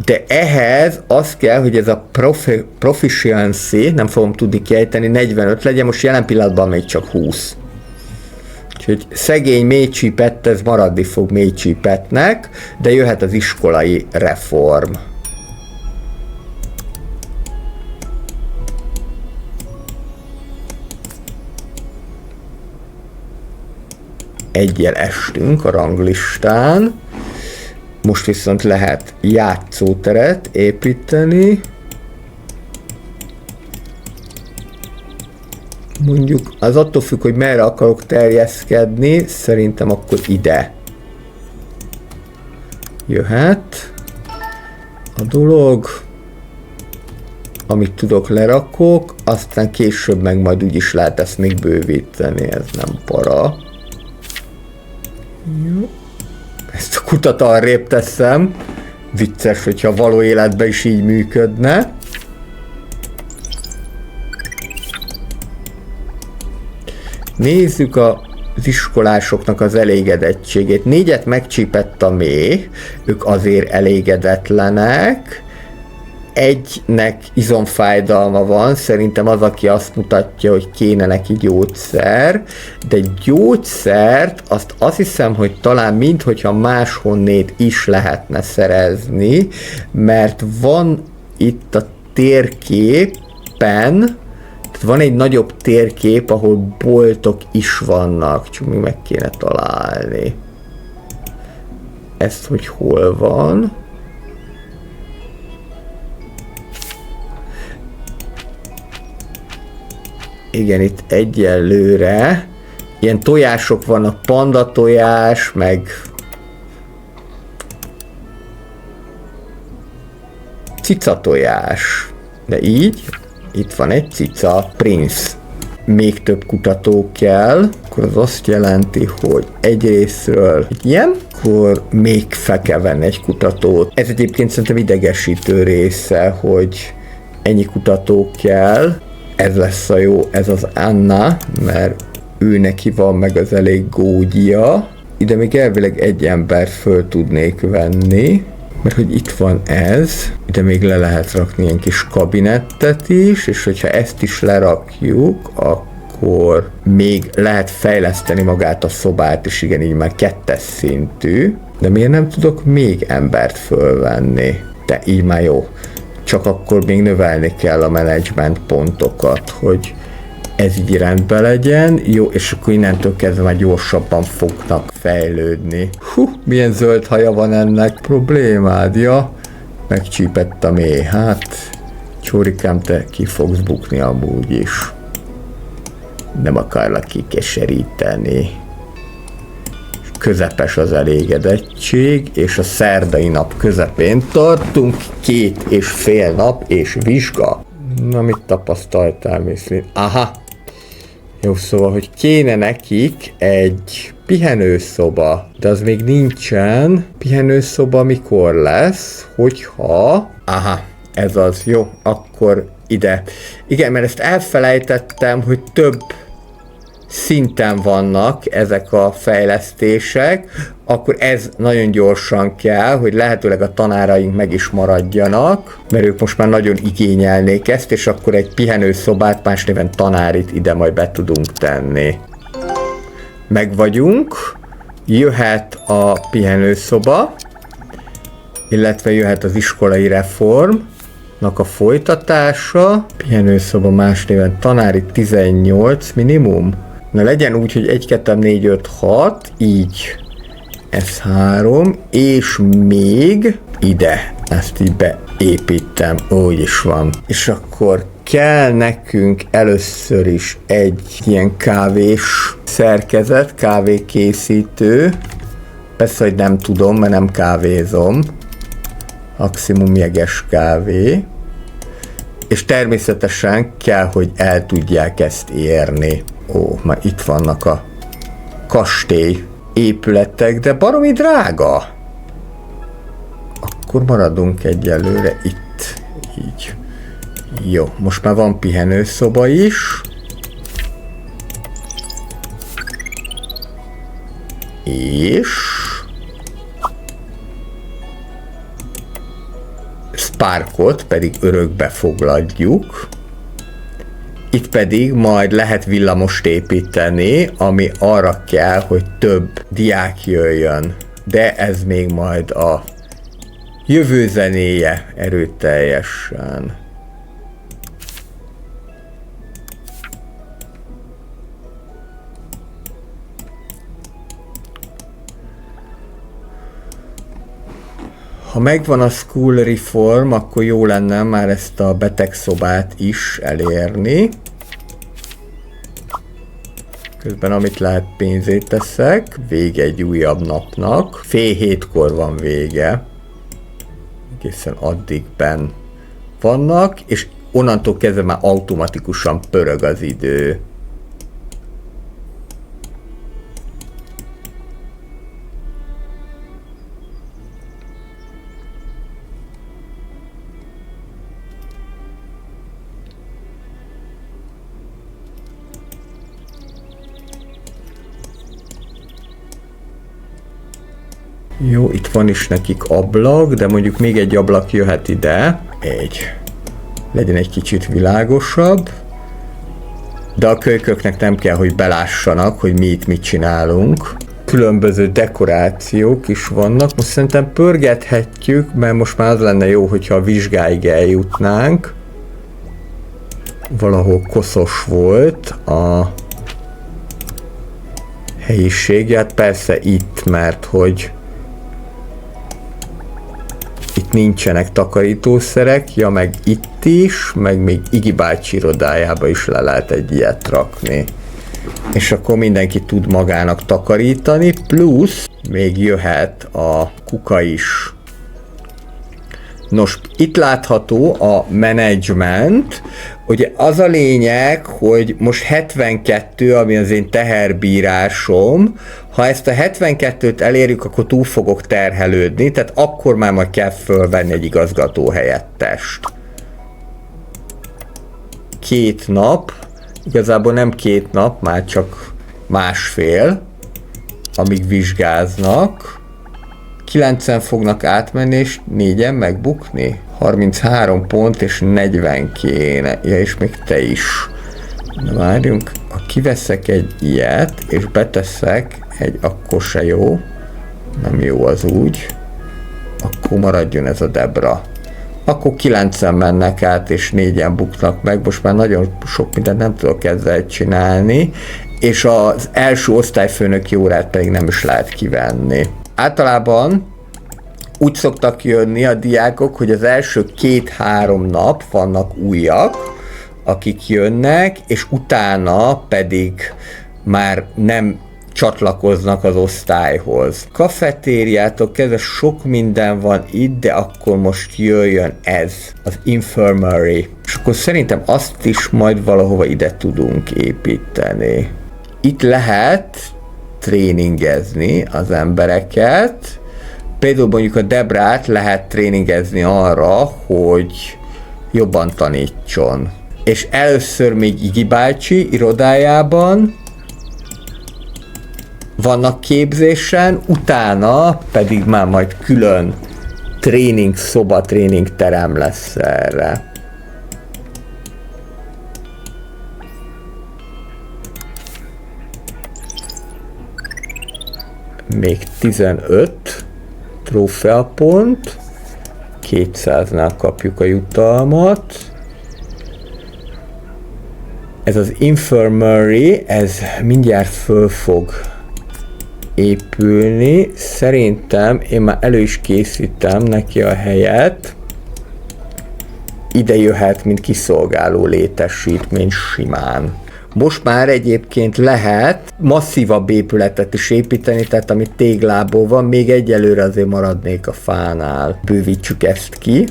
de ehhez az kell, hogy ez a proficiency, nem fogom tudni kiejteni, 45 legyen, most jelen pillanatban még csak 20. Úgyhogy szegény mélycsípett, ez maradni fog mélycsípettnek, de jöhet az iskolai reform. Egyel estünk a ranglistán. Most viszont lehet játszóteret építeni. Mondjuk az attól függ, hogy merre akarok terjeszkedni, szerintem akkor ide jöhet a dolog. amit tudok lerakok, aztán később meg majd úgyis lehet ezt még bővíteni, ez nem para. Jó. Ezt a kutat arrébb teszem. Vicces, hogyha való életben is így működne. Nézzük az iskolásoknak az elégedettségét. 4-et megcsípett a méh, ők azért elégedetlenek. 1-nek izomfájdalma van, szerintem az, aki azt mutatja, hogy kéne neki gyógyszer, de gyógyszert azt hiszem, hogy talán minthogyha máshonnét is lehetne szerezni, mert van itt a térképen, van egy nagyobb térkép, ahol boltok is vannak, csak még meg kéne találni. Ezt, hogy hol van. Igen, itt egyelőre ilyen tojások vannak, panda tojás, meg cica tojás. De így, itt van egy cica, Prince. Még több kutató kell, akkor az azt jelenti, hogy egyrésztről ilyen, akkor még fel kell venni egy kutatót. Ez egyébként szerintem idegesítő része, hogy ennyi kutató kell. Ez lesz a jó, ez az Anna, mert ő neki van meg az elég gógyia. Ide még elvileg egy embert föl tudnék venni, mert hogy itt van ez, ide még le lehet rakni ilyen kis kabinettet is, és hogyha ezt is lerakjuk, akkor még lehet fejleszteni magát a szobát, és igen, így már 2-es szintű, de miért nem tudok még embert fölvenni? De így már jó. Csak akkor még növelni kell a management pontokat, hogy ez így rendben legyen. Jó, és akkor innentől kezdve már gyorsabban fognak fejlődni. Milyen zöld haja van ennek? Problémád? Ja, megcsípett a méh. Hát, csórikám, te ki fogsz bukni amúgy is. Nem akarlak kikeseríteni. Közepes az elégedettség, és a szerdai nap közepén tartunk, 2,5 nap és vizsga. Na, mit tapasztaltál, Miszlin? Aha! Jó, szóval, hogy kéne nekik egy pihenőszoba, de az még nincsen. Pihenőszoba mikor lesz, hogyha... Aha, ez az, jó, akkor ide. Igen, mert ezt elfelejtettem, hogy több szinten vannak ezek a fejlesztések, akkor ez nagyon gyorsan kell, hogy lehetőleg a tanáraink meg is maradjanak, mert ők most már nagyon igényelnék ezt, és akkor egy pihenőszobát, más néven tanárit ide majd be tudunk tenni. Meg vagyunk, jöhet a pihenőszoba, illetve jöhet az iskolai reformnak a folytatása. Pihenőszoba, más néven tanári 18 minimum. Na legyen úgy, hogy 1, 2, 4, 5, 6, így. Ez 3, és még ide. Ezt így beépítem, úgy is van. És akkor kell nekünk először is egy ilyen kávés szerkezet, kávékészítő. Persze, hogy nem tudom, mert nem kávézom. Maximum jeges kávé. És természetesen kell, hogy el tudják ezt érni. Ó, már itt vannak a kastély épületek, de baromi drága. Akkor maradunk egyelőre itt. Így. Jó, most már van pihenőszoba is. És... Sparkot pedig örökbe foglaljuk. Itt pedig majd lehet villamost építeni, ami arra kell, hogy több diák jöjjön. De ez még majd a jövő zenéje erőteljesen. Ha megvan a school reform, akkor jó lenne már ezt a betegszobát is elérni. Közben amit lehet pénzét teszek, vége egy újabb napnak. 6:30 van vége. Egészen addig benn vannak, és onnantól kezdve már automatikusan pörög az idő. Jó, itt van is nekik ablak, de mondjuk még egy ablak jöhet ide. Legyen egy kicsit világosabb. De a kölyköknek nem kell, hogy belássanak, hogy mi itt mit csinálunk. Különböző dekorációk is vannak. Most szerintem pörgethetjük, mert most már az lenne jó, hogyha a vizsgáig eljutnánk. Valahol koszos volt a helyiség. Hát persze itt, mert hogy itt nincsenek takarítószerek, ja, meg itt is, meg még Iggy bácsi irodájába is le lehet egy ilyet rakni. És akkor mindenki tud magának takarítani, plusz még jöhet a kuka is. Nos, itt látható a menedzsment. Ugye az a lényeg, hogy most 72, ami az én teherbírásom, ha ezt a 72-t elérjük, akkor túl fogok terhelődni, tehát akkor már majd kell fölvenni egy igazgató helyettest. 2 nap, igazából nem 2 nap, már csak másfél, amíg vizsgáznak. 9-en fognak átmenni, és 4-en megbukni. 33 pont, és 40 kéne. Ja, és még te is. Na várjunk, ha kiveszek egy ilyet, és beteszek egy, akkor se jó. Nem jó az úgy. Akkor maradjon ez a Debra. Akkor 9-en mennek át, és 4-en buknak meg. Most már nagyon sok mindent nem tudok ezzel csinálni. És az első osztályfőnöki órát pedig nem is lehet kivenni. Általában úgy szoktak jönni a diákok, hogy az első 2-3 nap vannak újak, akik jönnek, és utána pedig már nem csatlakoznak az osztályhoz. Kafetériától kezdve sok minden van itt, de akkor most jöjjön ez, az infirmary. És akkor szerintem azt is majd valahova ide tudunk építeni. Itt lehet tréningezni az embereket. Például mondjuk a Debrát lehet tréningezni arra, hogy jobban tanítson. És először még Iggy bácsi irodájában vannak képzésen, utána pedig már majd külön tréning szoba, tréning terem lesz erre. Még 15 trófeapont, 200-nál kapjuk a jutalmat. Ez az infirmary, ez mindjárt föl fog épülni. Szerintem én már elő is készítem neki a helyet. Ide jöhet, mint kiszolgáló létesítmény simán. Most már egyébként lehet masszívabb épületet is építeni, tehát ami téglából van, még egyelőre azért maradnék a fánál. Bővítsük ezt ki,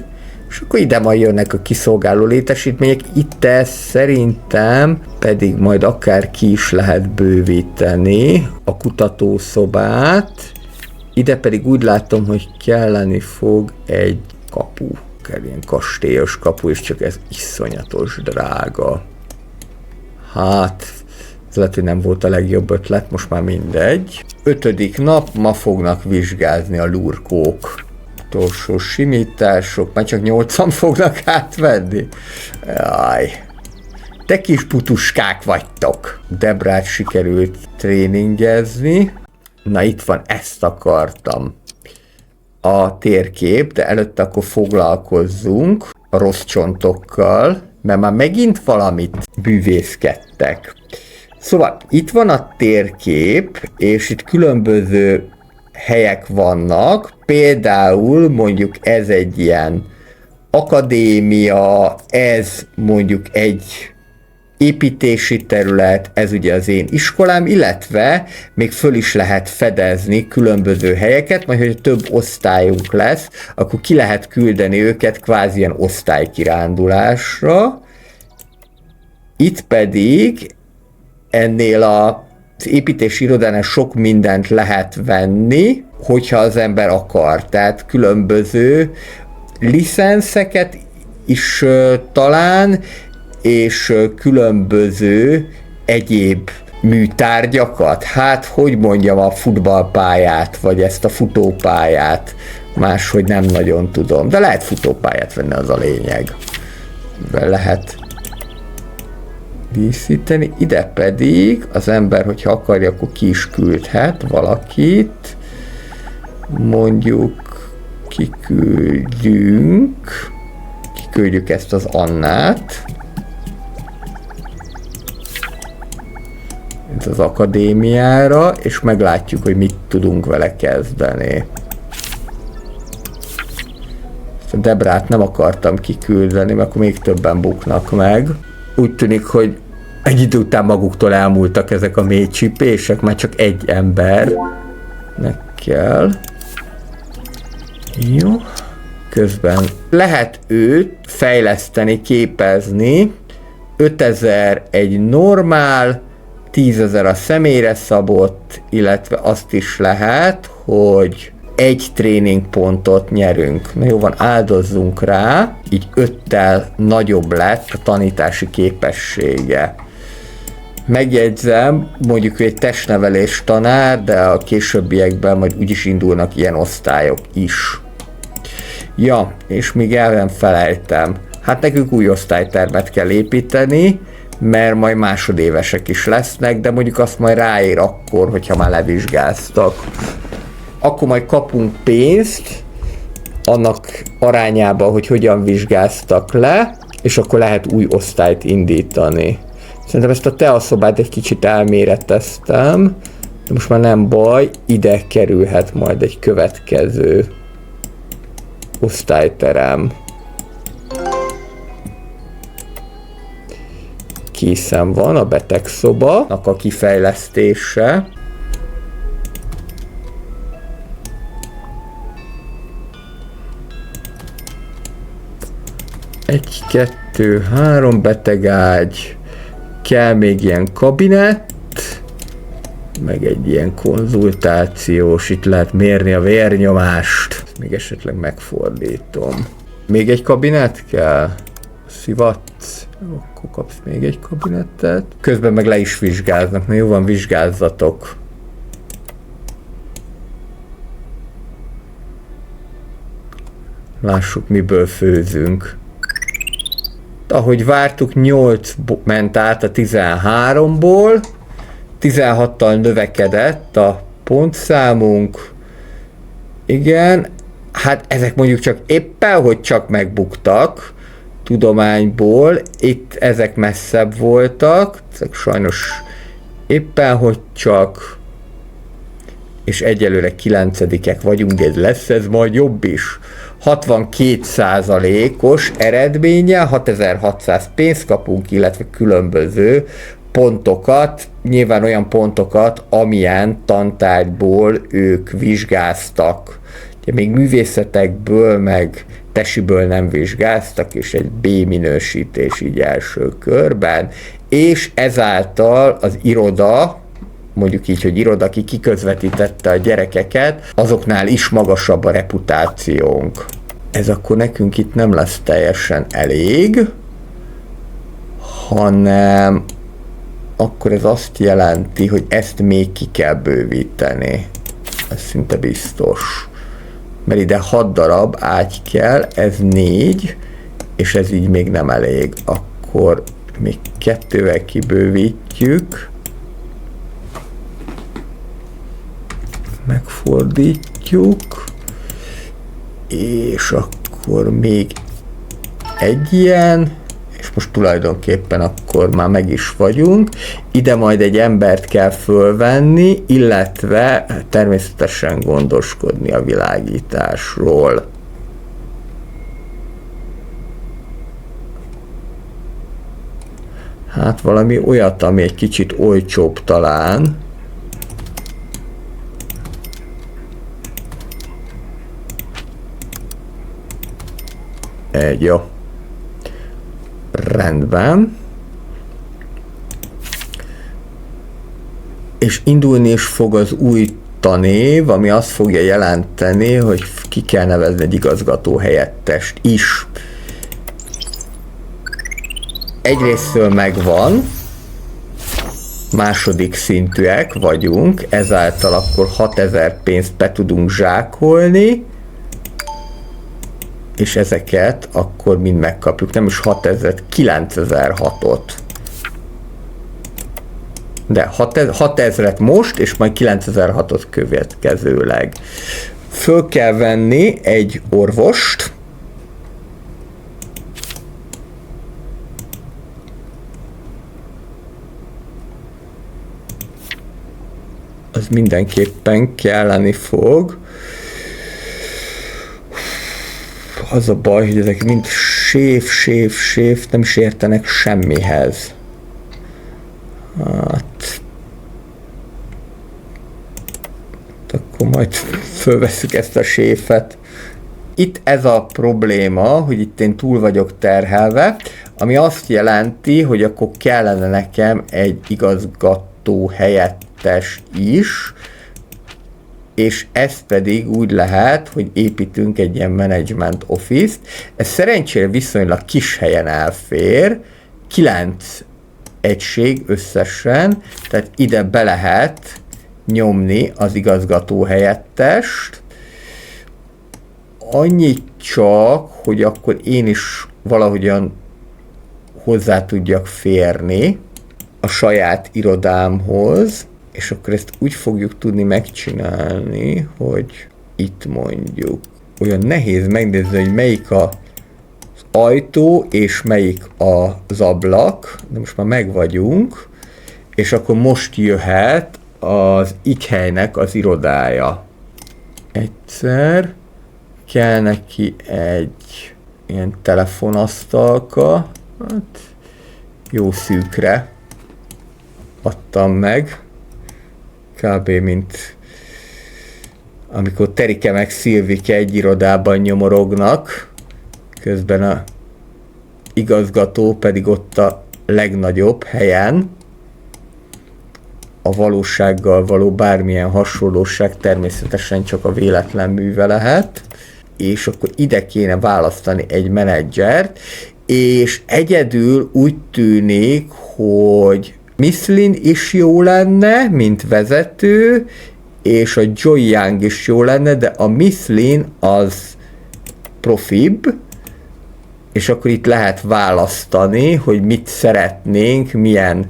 és akkor ide majd jönnek a kiszolgáló létesítmények, itt szerintem pedig majd akár ki is lehet bővíteni a kutatószobát, ide pedig úgy látom, hogy kelleni fog egy kapu, ilyen kastélyos kapu, és csak ez iszonyatos drága. Hát, ez lehet, hogy nem volt a legjobb ötlet, most már mindegy. 5. nap, ma fognak vizsgázni a lurkók. Utolsó simítások, már csak 8-an fognak átvenni. Jaj. Te kis putuskák vagytok. Debrát sikerült tréningezni. Na itt van, ezt akartam. A térkép, de előtte akkor foglalkozzunk a rossz csontokkal, mert már megint valamit bűvészkedtek. Szóval itt van a térkép, és itt különböző helyek vannak, például mondjuk ez egy ilyen akadémia, ez mondjuk egy építési terület, ez ugye az én iskolám, illetve még föl is lehet fedezni különböző helyeket, majd hogyha több osztályunk lesz, akkor ki lehet küldeni őket kvázi ilyen osztálykirándulásra. Itt pedig ennél az építési irodánál sok mindent lehet venni, hogyha az ember akar. Tehát különböző licenszeket is talán, és különböző egyéb műtárgyakat. Hát, hogy mondjam, a futballpályát, vagy ezt a futópályát, máshogy nem nagyon tudom. De lehet futópályát venni, az a lényeg. Lehet díszíteni. Ide pedig az ember, hogyha akarja, akkor ki is küldhet valakit. Mondjuk kiküldjük ezt az Annát. Ez az akadémiára, és meglátjuk, hogy mit tudunk vele kezdeni. A Debrát nem akartam kiküldeni, mert akkor még többen buknak meg. Úgy tűnik, hogy egy idő után maguktól elmúltak ezek a mély csípések, már csak egy embernek kell. Jó. Közben lehet őt fejleszteni, képezni. 5000 egy normál, 10.000 a személyre szabott, illetve azt is lehet, hogy egy tréningpontot nyerünk. Na jó van, áldozzunk rá, így 5-tel nagyobb lett a tanítási képessége. Megjegyzem, mondjuk egy testnevelés tanár, de a későbbiekben majd úgyis indulnak ilyen osztályok is. Ja, és még el nem felejtem. Hát nekünk új osztálytermet kell építeni, mert majd másodévesek is lesznek, de mondjuk azt majd ráér akkor, hogyha már levizsgáztak. Akkor majd kapunk pénzt, annak arányában, hogy hogyan vizsgáztak le, és akkor lehet új osztályt indítani. Szerintem ezt a teaszobát egy kicsit elméreteztem, de most már nem baj, ide kerülhet majd egy következő osztályterem. Készen van a betegszoba, a kifejlesztése. Egy, kettő, három betegágy, kell még ilyen kabinet, meg egy ilyen konzultációs, itt lehet mérni a vérnyomást. Még esetleg megfordítom. Még egy kabinet kell? Szivatsz? Akkor kapsz még egy kabinettet. Közben meg le is vizsgáznak, na jó van, vizsgázzatok. Lássuk, miből főzünk. Ahogy vártuk, 8 ment át a 13-ból, 16-tal növekedett a pontszámunk. Igen, hát ezek mondjuk csak éppen, hogy csak megbuktak tudományból, itt ezek messzebb voltak, ezek sajnos éppen, hogy csak, és egyelőre 9-ek vagyunk, de lesz ez majd jobb is. 62%-os eredménye, 6600 pénzt kapunk, illetve különböző pontokat, nyilván olyan pontokat, amilyen tantárgyból ők vizsgáztak. Ugye még művészetekből, meg tesiből nem vizsgáztak, és egy B minősítés így első körben, és ezáltal az iroda, mondjuk így, hogy iroda, aki kiközvetítette a gyerekeket, azoknál is magasabb a reputációnk. Ez akkor nekünk itt nem lesz teljesen elég, hanem akkor ez azt jelenti, hogy ezt még ki kell bővíteni. Ez szinte biztos. Mert ide 6 darab ágy kell, ez 4, és ez így még nem elég. Akkor még 2-vel kibővítjük. Megfordítjuk. És akkor még egy ilyen, és most tulajdonképpen akkor már meg is vagyunk. Ide majd egy embert kell fölvenni, illetve természetesen gondoskodni a világításról. Hát valami olyat, ami egy kicsit olcsóbb talán. Jó. Rendben. És indulni is fog az új tanév, ami azt fogja jelenteni, hogy ki kell nevezni egy igazgató helyettest is. Egyrésztől megvan, második szintűek vagyunk, ezáltal akkor 6000 pénzt be tudunk zsákolni, és ezeket akkor mind megkapjuk, nem is 6000, 9006-ot. De 6000-et most, és majd 9006-ot következőleg. Föl kell venni egy orvost, az mindenképpen kelleni fog. Az a baj, hogy ezek mind séf, nem is értenek semmihez. Hát... akkor majd fölveszük ezt a séfet. Itt ez a probléma, hogy itt én túl vagyok terhelve, ami azt jelenti, hogy akkor kellene nekem egy igazgató helyettes is, és ez pedig úgy lehet, hogy építünk egy ilyen management office-t. Ez szerencsére viszonylag kis helyen elfér, 9 egység összesen, tehát ide be lehet nyomni az igazgató helyettest. Annyit csak, hogy akkor én is valahogyan hozzá tudjak férni a saját irodámhoz, és akkor ezt úgy fogjuk tudni megcsinálni, hogy itt mondjuk olyan nehéz megnézni, hogy melyik az ajtó, és melyik az ablak, de most már megvagyunk, és akkor most jöhet az helynek az irodája. Egyszer kell neki egy ilyen telefonasztalka, hát jó szűkre adtam meg, kb. Mint amikor Terike meg Szilvike egy irodában nyomorognak, közben a igazgató pedig ott a legnagyobb helyen. A valósággal való bármilyen hasonlóság természetesen csak a véletlen műve lehet, és akkor ide kéne választani egy menedzsert, és egyedül úgy tűnik, hogy Miss Lin is jó lenne, mint vezető, és a Joy Young is jó lenne, de a Miss Lin az profibb, és akkor itt lehet választani, hogy mit szeretnénk, milyen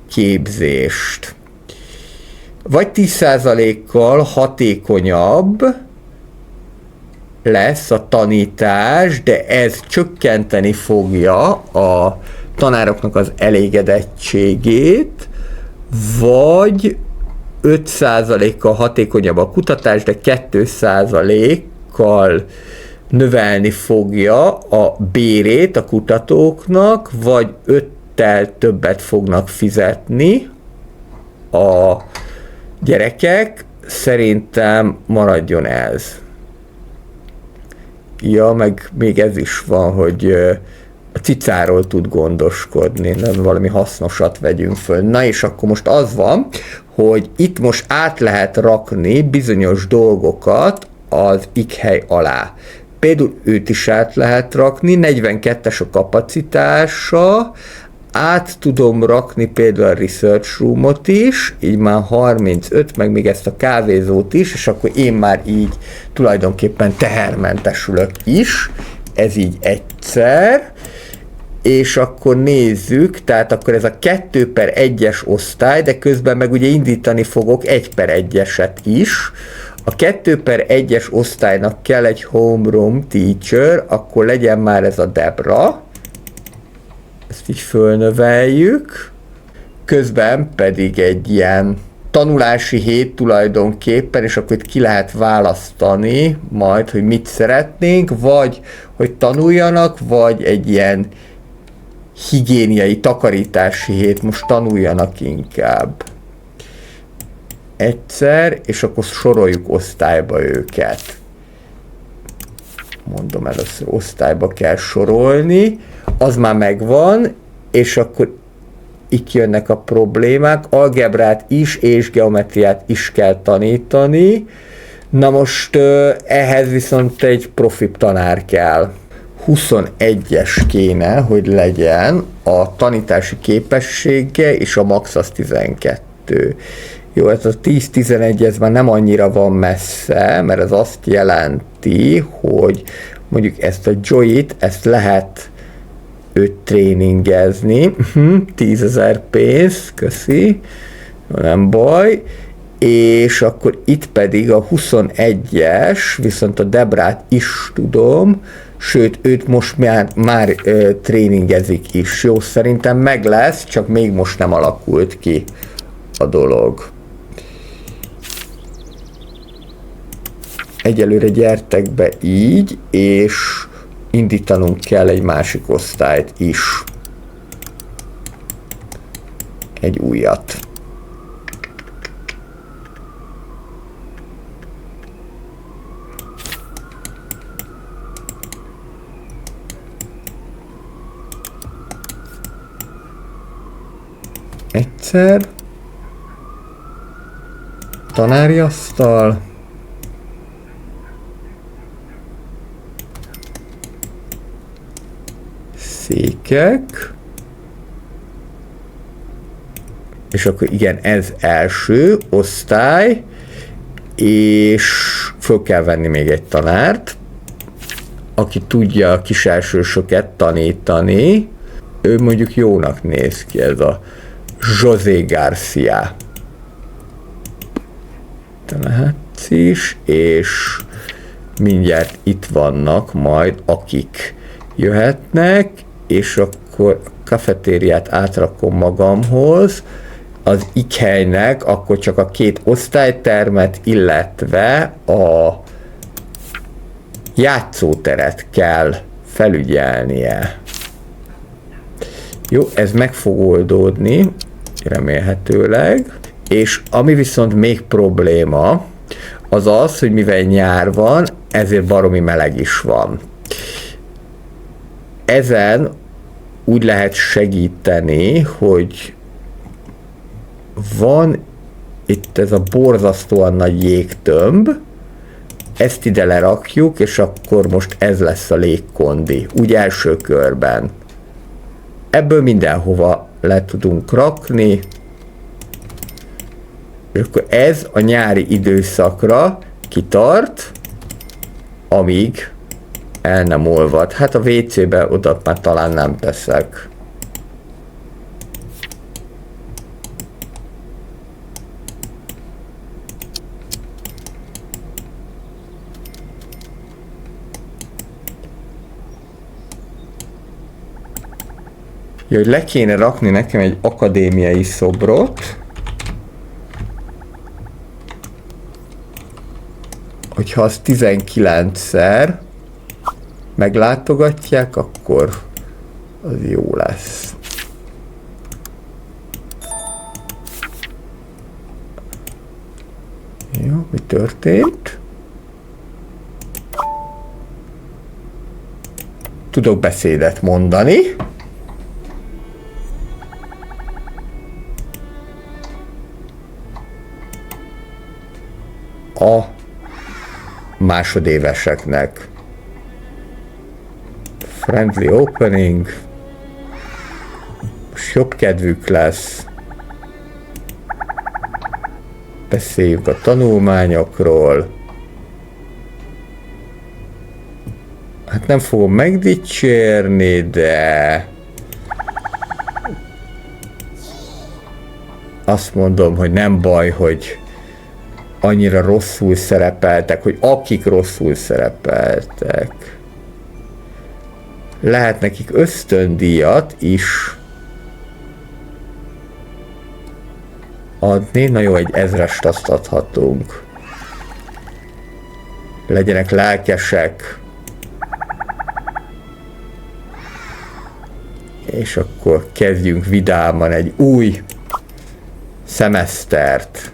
képzést. Vagy 10%-kal hatékonyabb lesz a tanítás, de ez csökkenteni fogja a tanároknak az elégedettségét, vagy 5%-kal hatékonyabb a kutatás, de 2%-kal növelni fogja a bérét a kutatóknak, vagy 5-tel többet fognak fizetni a gyerekek. Szerintem maradjon ez. Ja, meg még ez is van, hogy a cicáról tud gondoskodni, nem valami hasznosat vegyünk föl. Na és akkor most az van, hogy itt most át lehet rakni bizonyos dolgokat az hely alá. Például őt is át lehet rakni, 42-es a kapacitása, át tudom rakni például a research roomot is, így már 35, meg még ezt a kávézót is, és akkor én már így tulajdonképpen tehermentesülök is, ez így egyszer, és akkor nézzük, tehát akkor ez a 2/1-es osztály, de közben meg ugye indítani fogok 1/1-eset is. A 2/1-es osztálynak kell egy homeroom teacher, akkor legyen már ez a Debra. Ezt így fölnöveljük. Közben pedig egy ilyen tanulási hét tulajdonképpen, és akkor itt ki lehet választani majd, hogy mit szeretnénk, vagy hogy tanuljanak, vagy egy ilyen higiéniai, takarítási hét, most tanuljanak inkább. Egyszer, és akkor soroljuk osztályba őket. Mondom, először osztályba kell sorolni, az már megvan, és akkor itt jönnek a problémák, algebrát is és geometriát is kell tanítani. Na most ehhez viszont egy profi tanár kell. 21-es kéne, hogy legyen a tanítási képessége, és a max az 12. Jó, ez a 10-11, ez már nem annyira van messze, mert ez azt jelenti, hogy mondjuk ezt a Joyt, ezt lehet őt tréningezni. 10 000 pénz, köszi, nem baj. És akkor itt pedig a 21-es, viszont a Debrát is tudom, sőt, őt most már tréningezik is. Jó, szerintem meg lesz, csak még most nem alakult ki a dolog. Egyelőre gyertek be így, és indítanunk kell egy másik osztályt is. Egy újat. Egyszer. Tanári asztal. Székek. És akkor igen, ez első osztály, és föl kell venni még egy tanárt, aki tudja a kiselsősöket tanítani. Ő mondjuk jónak néz ki, ez a José Garcia. Te lehetsz is, és mindjárt itt vannak majd, akik jöhetnek, és akkor a kafetériát átrakom magamhoz, az ikhelynek akkor csak a 2 osztálytermet, illetve a játszóteret kell felügyelnie. Jó, ez meg fog oldódni, remélhetőleg. És ami viszont még probléma, az az, hogy mivel nyár van, ezért baromi meleg is van. Ezen úgy lehet segíteni, hogy van itt ez a borzasztóan nagy jégtömb, ezt ide lerakjuk, és akkor most ez lesz a légkondi, úgy első körben. Ebből mindenhova le tudunk rakni, és akkor ez a nyári időszakra kitart, amíg el nem olvad. Hát a WC-be oda már talán nem teszek. Ja, hogy le kéne rakni nekem egy akadémiai szobrot, hogyha az 19-szer meglátogatják, akkor az jó lesz. Jó, mi történt? Tudok beszédet mondani. A másodéveseknek. Friendly opening. Most jobb kedvük lesz. Beszéljük a tanulmányokról. Hát nem fogom megdicsérni, de azt mondom, hogy nem baj, hogy annyira rosszul szerepeltek, hogy akik rosszul szerepeltek. Lehet nekik ösztöndíjat is adni. Na jó, egy 1000-est azt adhatunk. Legyenek lelkesek. És akkor kezdjünk vidáman egy új szemesztert.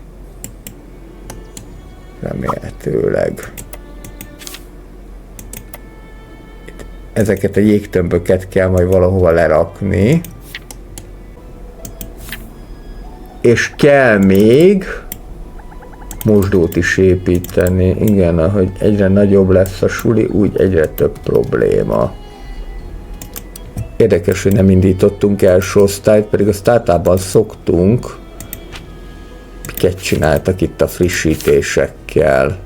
Remélhetőleg. Ezeket a jégtömböket kell majd valahova lerakni. És kell még mosdót is építeni. Igen, ahogy egyre nagyobb lesz a suli, úgy egyre több probléma. Érdekes, hogy nem indítottunk első osztályt, pedig azt általában szoktunk. Miket csináltak itt a frissítésekkel?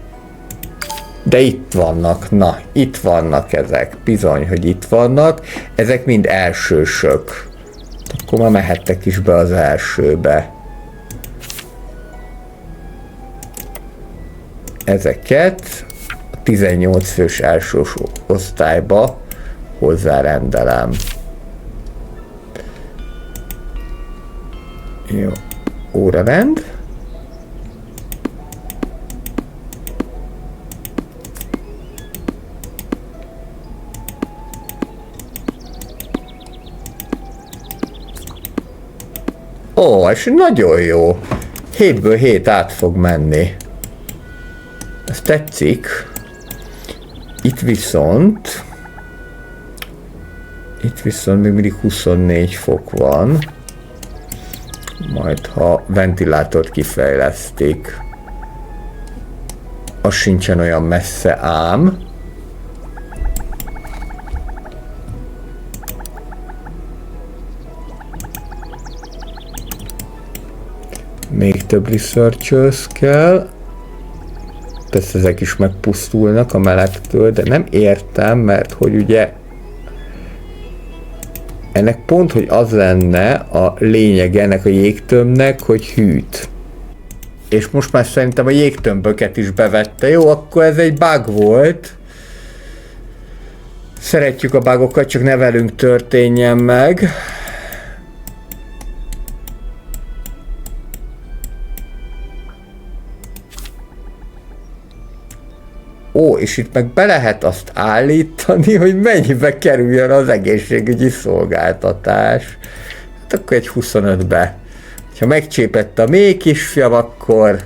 De itt vannak, na, itt vannak ezek. Bizony, hogy itt vannak. Ezek mind elsősök. Akkor már mehettek is be az elsőbe. Ezeket a 18 fős első osztályba hozzárendelem. Jó, órarend. Ó, és nagyon jó. 7-ből 7 át fog menni. Ez tetszik. Itt viszont még mindig 24 fok van. Majd ha ventilátort kifejlesztik, az sincsen olyan messze ám. Még több researchers kell. Persze ezek is megpusztulnak a melegtől, de nem értem, mert hogy ugye ennek pont, hogy az lenne a lényeg ennek a jégtömbnek, hogy hűt. És most már szerintem a jégtömböket is bevette. Jó, akkor ez egy bug volt. Szeretjük a bugokat, csak ne velünk történjen meg. Ó, és itt meg be lehet azt állítani, hogy mennyibe kerüljön az egészségügyi szolgáltatás. Hát akkor egy 25-be. Ha megcsépett a mély kisfiam, akkor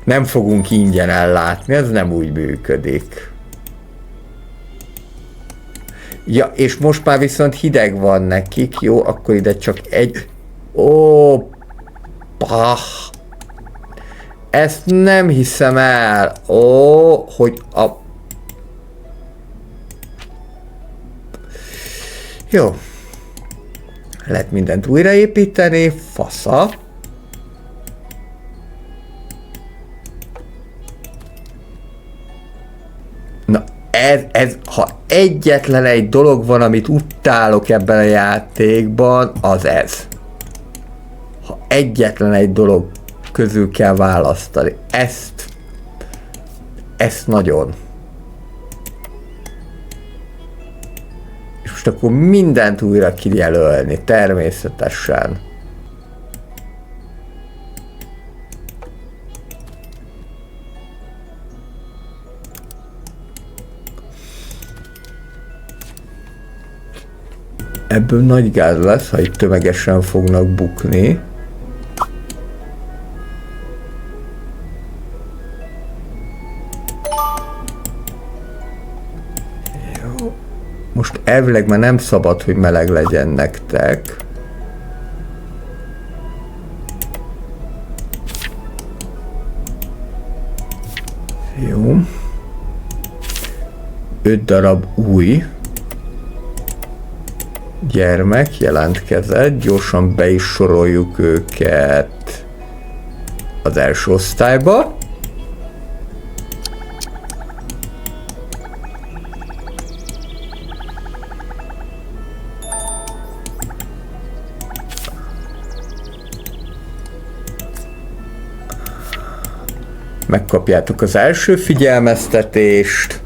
nem fogunk ingyen ellátni, ez nem úgy működik. Ja, és most már viszont hideg van nekik, jó, akkor ide csak egy... Ó, pah! Ezt nem hiszem el. Ó, hogy a... Jó. Lehet mindent újraépíteni. Fasza. Na, ez, ha egyetlen egy dolog van, amit utálok ebben a játékban, az ez. Ha egyetlen egy dolog közül kell választani. Ezt nagyon. És most akkor mindent újra kijelölni, természetesen. Ebből nagy gáz lesz, ha itt tömegesen fognak bukni. Most elvileg már nem szabad, hogy meleg legyen nektek. Jó. 5 darab új gyermek jelentkezett. Gyorsan be is soroljuk őket az első osztályba. Megkapjátok az első figyelmeztetést.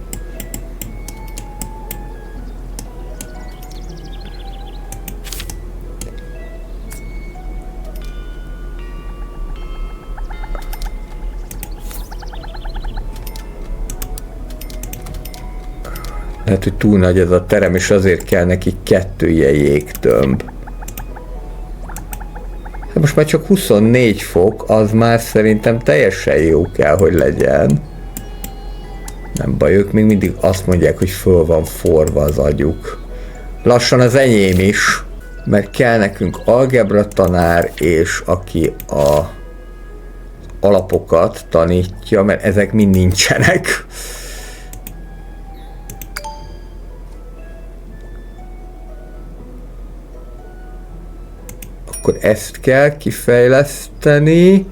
Lehet, hogy túl nagy ez a terem, és azért kell neki 2 ilyen jégtömb. Hát most már csak 24 fok, az már szerintem teljesen jó kell, hogy legyen. Nem baj, ők még mindig azt mondják, hogy föl van forva az agyuk. Lassan az enyém is, mert kell nekünk algebra tanár, és aki a alapokat tanítja, mert ezek mind nincsenek. Akkor ezt kell kifejleszteni,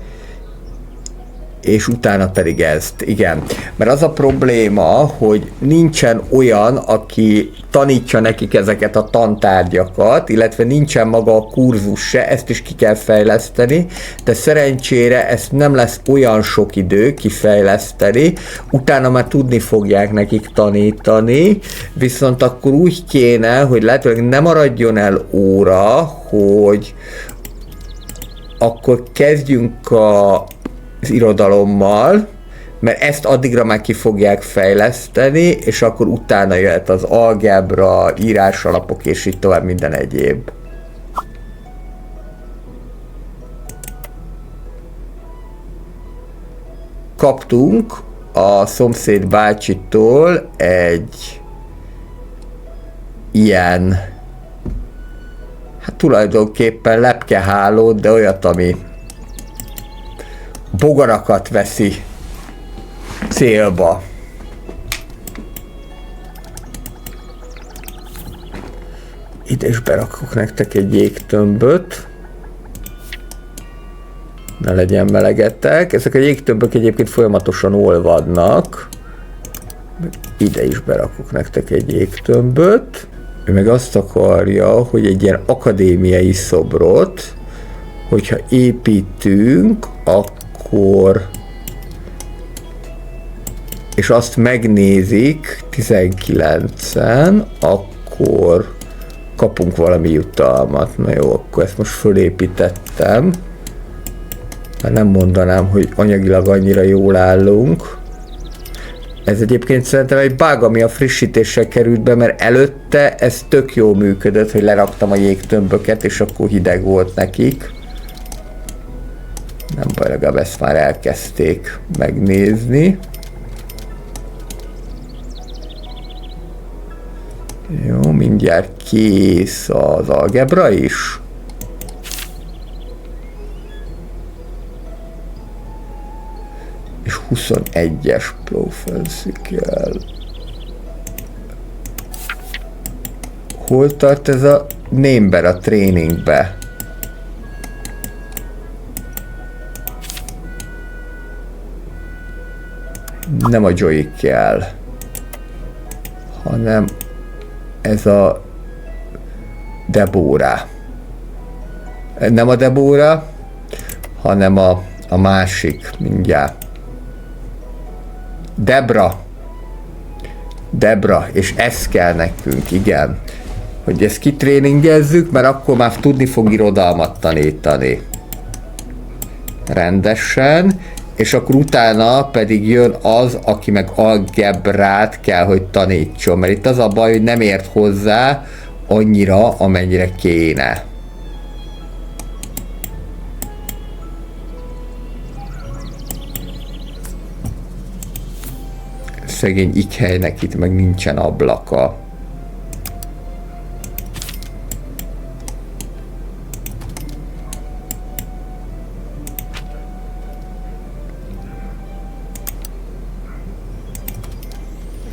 és utána pedig ezt, igen. Mert az a probléma, hogy nincsen olyan, aki tanítja nekik ezeket a tantárgyakat, illetve nincsen maga a kurzus se, ezt is ki kell fejleszteni, de szerencsére ezt nem lesz olyan sok idő kifejleszteni, utána már tudni fogják nekik tanítani, viszont akkor úgy kéne, hogy lehetőleg ne maradjon el óra, hogy akkor kezdjünk az irodalommal, mert ezt addigra már ki fogják fejleszteni, és akkor utána jöhet az algebra, írásalapok, és így tovább minden egyéb. Kaptunk a szomszéd bácsitól egy ilyen, hát tulajdonképpen lepkehálót, de olyat, ami bogarakat veszi célba. Ide is berakok nektek egy jégtömböt. Ne legyen melegetek. Ezek a jégtömbök egyébként folyamatosan olvadnak. Ide is berakok nektek egy jégtömböt. Ő meg azt akarja, hogy egy ilyen akadémiai szobrot, hogyha építünk, akkor és azt megnézik 19-en, akkor kapunk valami jutalmat. Na jó, akkor ezt most fölépítettem. Már nem mondanám, hogy anyagilag annyira jól állunk. Ez egyébként szerintem egy bug, ami a frissítéssel került be, mert előtte ez tök jól működött, hogy leraktam a jégtömböket, és akkor hideg volt nekik. Nem baj, legalább ezt már elkezdték megnézni. Jó, mindjárt kész az algebra is. És 21-es profeszi kell. Hol tart ez a némber a tréningbe? Nem a Joey kell, hanem ez a Debora. Nem a Debora, hanem a másik, mindjárt. Debra, és ez kell nekünk, igen. Hogy ezt kitréningezzük, mert akkor már tudni fog irodalmat tanítani. Rendesen. És akkor utána pedig jön az, aki meg algebrát kell, hogy tanítson. Mert itt az a baj, hogy nem ért hozzá annyira, amennyire kéne. Szegény Ikhelynek itt meg nincsen ablaka.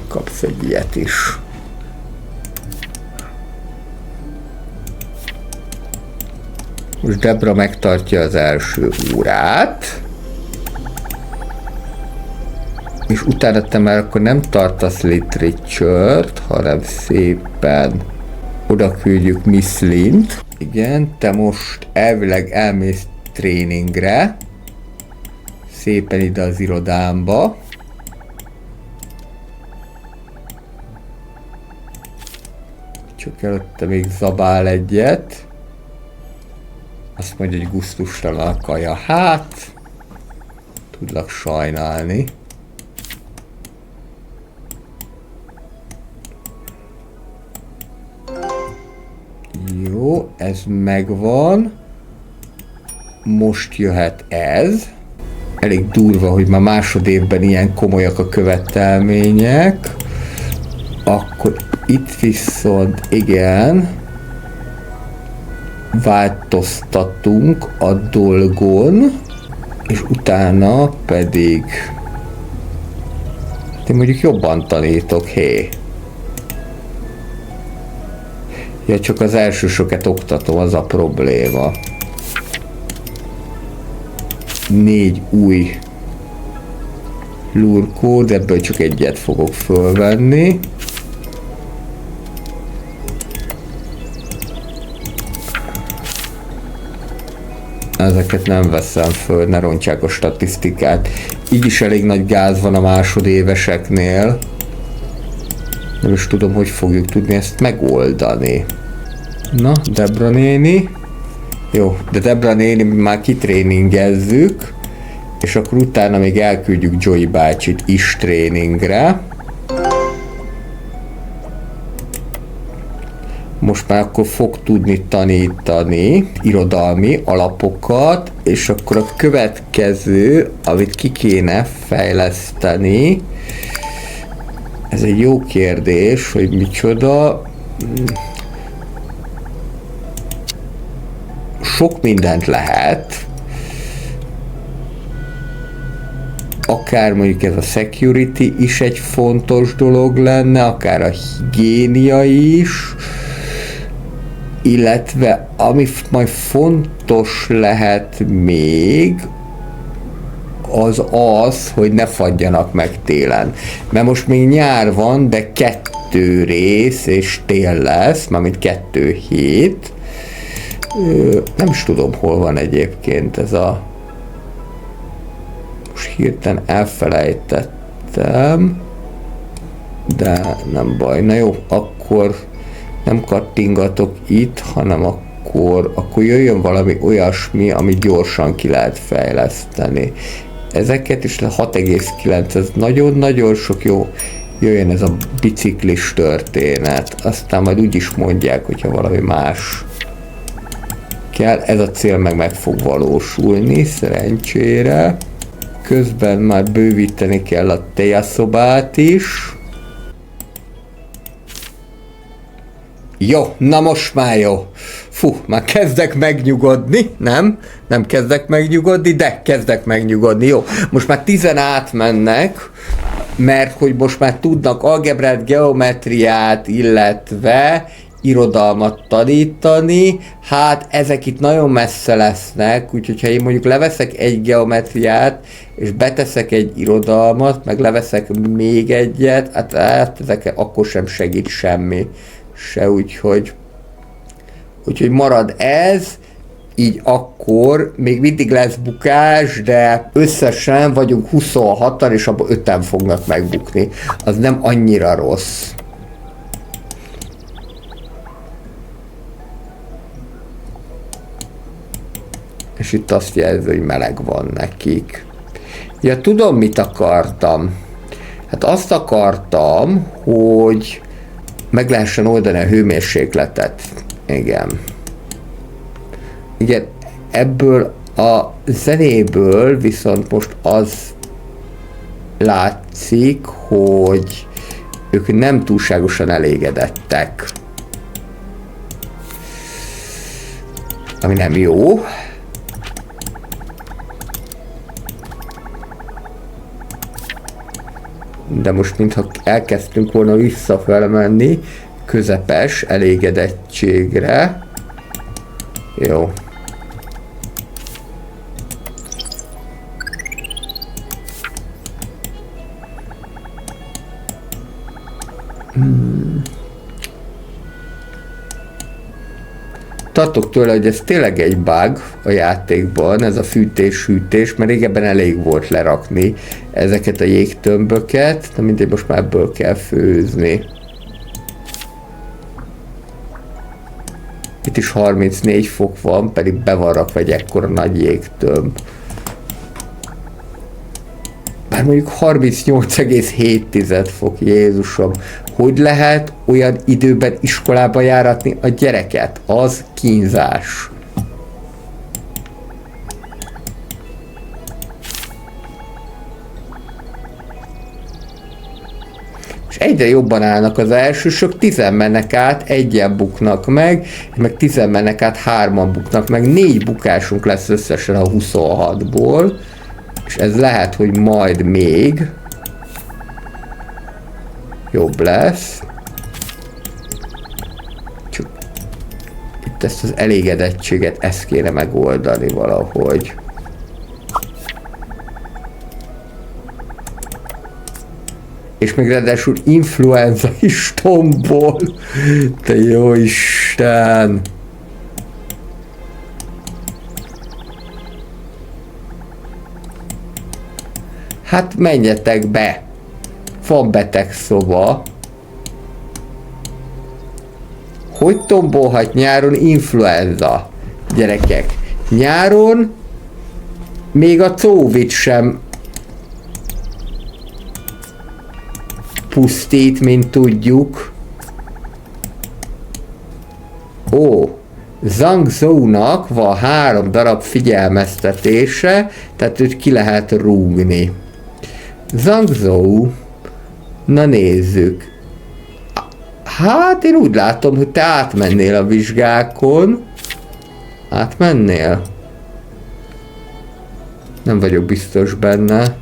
Kapsz egy ilyet is. Most Debra megtartja az első órát. És utána te már akkor nem tartasz literature-t, hanem szépen oda küldjük Miss Lint. Igen, te most elvileg elmész tréningre. Szépen ide az irodámba. Csak előtte még zabál egyet. Azt mondja, hogy gusztustalan a kaja. Hát, tudlak sajnálni. Jó, ez megvan. Most jöhet ez. Elég durva, hogy már másodévben ilyen komolyak a követelmények. Akkor itt viszont igen, változtatunk a dolgon, és utána pedig én mondjuk jobban tanítok, hé. Ja, csak az elsősöket oktatom, az a probléma. 4 új lurkód, ebből csak egyet fogok fölvenni. Ezeket nem veszem föl, ne rontsák a statisztikát. Így is elég nagy gáz van a másodéveseknél. Nem is tudom, hogy fogjuk tudni ezt megoldani. Na, Debra néni. Jó, de Debra néni már kitréningezzük, és akkor utána még elküldjük Joey bácsit is tréningre. Most már akkor fog tudni tanítani irodalmi alapokat, és akkor a következő, amit ki kéne fejleszteni, ez egy jó kérdés, hogy micsoda. Sok mindent lehet. Akár mondjuk ez a security is egy fontos dolog lenne, akár a higiénia is, illetve ami majd fontos lehet még, az, hogy ne fagyjanak meg télen. Mert most még nyár van, de 2 rész és tél lesz, mármint 2 hét. Nem is tudom, hol van egyébként ez a... Most hirtelen elfelejtettem, de nem baj. Na jó, akkor nem kattingatok itt, hanem akkor jöjjön valami olyasmi, amit gyorsan ki lehet fejleszteni. Ezeket is 6,9, ez nagyon-nagyon sok. Jó. Jöjjön ez a biciklis történet. Aztán majd úgy is mondják, hogyha valami más kell. Ez a cél meg fog valósulni, szerencsére. Közben már bővíteni kell a tejaszobát is. Jó, na most már jó. Fú, már kezdek megnyugodni, nem kezdek megnyugodni, de kezdek megnyugodni, jó. Most már 10 átmennek, mert hogy most már tudnak algebrát, geometriát, illetve irodalmat tanítani, hát ezek itt nagyon messze lesznek, úgyhogy ha én mondjuk leveszek egy geometriát, és beteszek egy irodalmat, meg leveszek még egyet, hát ezek akkor sem segít semmi se, úgyhogy marad ez, így akkor még mindig lesz bukás, de összesen vagyunk 26-an, és abban 5-en fognak megbukni. Az nem annyira rossz. És itt azt jelzi, hogy meleg van nekik. Ja, tudom, mit akartam. Hát azt akartam, hogy meg lehessen oldani a hőmérsékletet. Igen. Igen, ebből a zenéből viszont most az látszik, hogy ők nem túlságosan elégedettek. Ami nem jó. De most mintha elkezdtünk volna visszafele menni közepes elégedettségre. Jó. Tartok tőle, hogy ez tényleg egy bug a játékban, ez a fűtés-hűtés, mert régebben elég volt lerakni ezeket a jégtömböket, de mindegy, most már ebből kell főzni. Itt is 34 fok van, pedig be van rakva egy ekkora nagy jégtömb. Már mondjuk 38,7 fok, Jézusom. Hogy lehet olyan időben iskolába járatni a gyereket? Az kínzás. És egyre jobban állnak az elsősök, 10 mennek át, egyen buknak meg 10 mennek át, 3 buknak meg, 4 bukásunk lesz összesen a 26-ból, és ez lehet, hogy majd még jobb lesz. Csak itt ezt az elégedettséget, ezt kéne megoldani valahogy. És még ráadásul influenza is tombol. Te jó Isten! Hát menjetek be! Van beteg szoba. Hogy tombolhat nyáron influenza? Gyerekek, nyáron még a Covid sem pusztít, mint tudjuk. Ó, Zhang Zhou-nak van 3 darab figyelmeztetése, tehát őt ki lehet rúgni. Zhang Zhou, na nézzük. Hát én úgy látom, hogy te átmennél a vizsgákon. Átmennél? Nem vagyok biztos benne.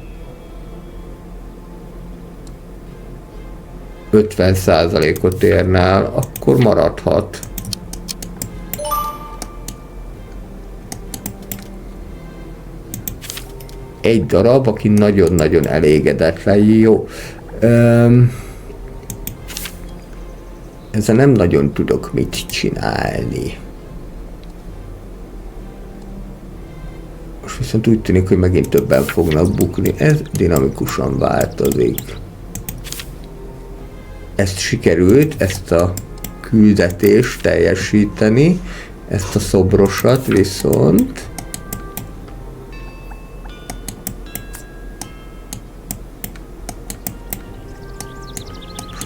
50%-ot érne el, akkor maradhat. Egy darab, aki nagyon-nagyon elégedetlen. Jó. Ezzel nem nagyon tudok mit csinálni. Most viszont úgy tűnik, hogy megint többen fognak bukni. Ez dinamikusan változik. Ezt sikerült, ezt a küldetést teljesíteni, ezt a szobrosat viszont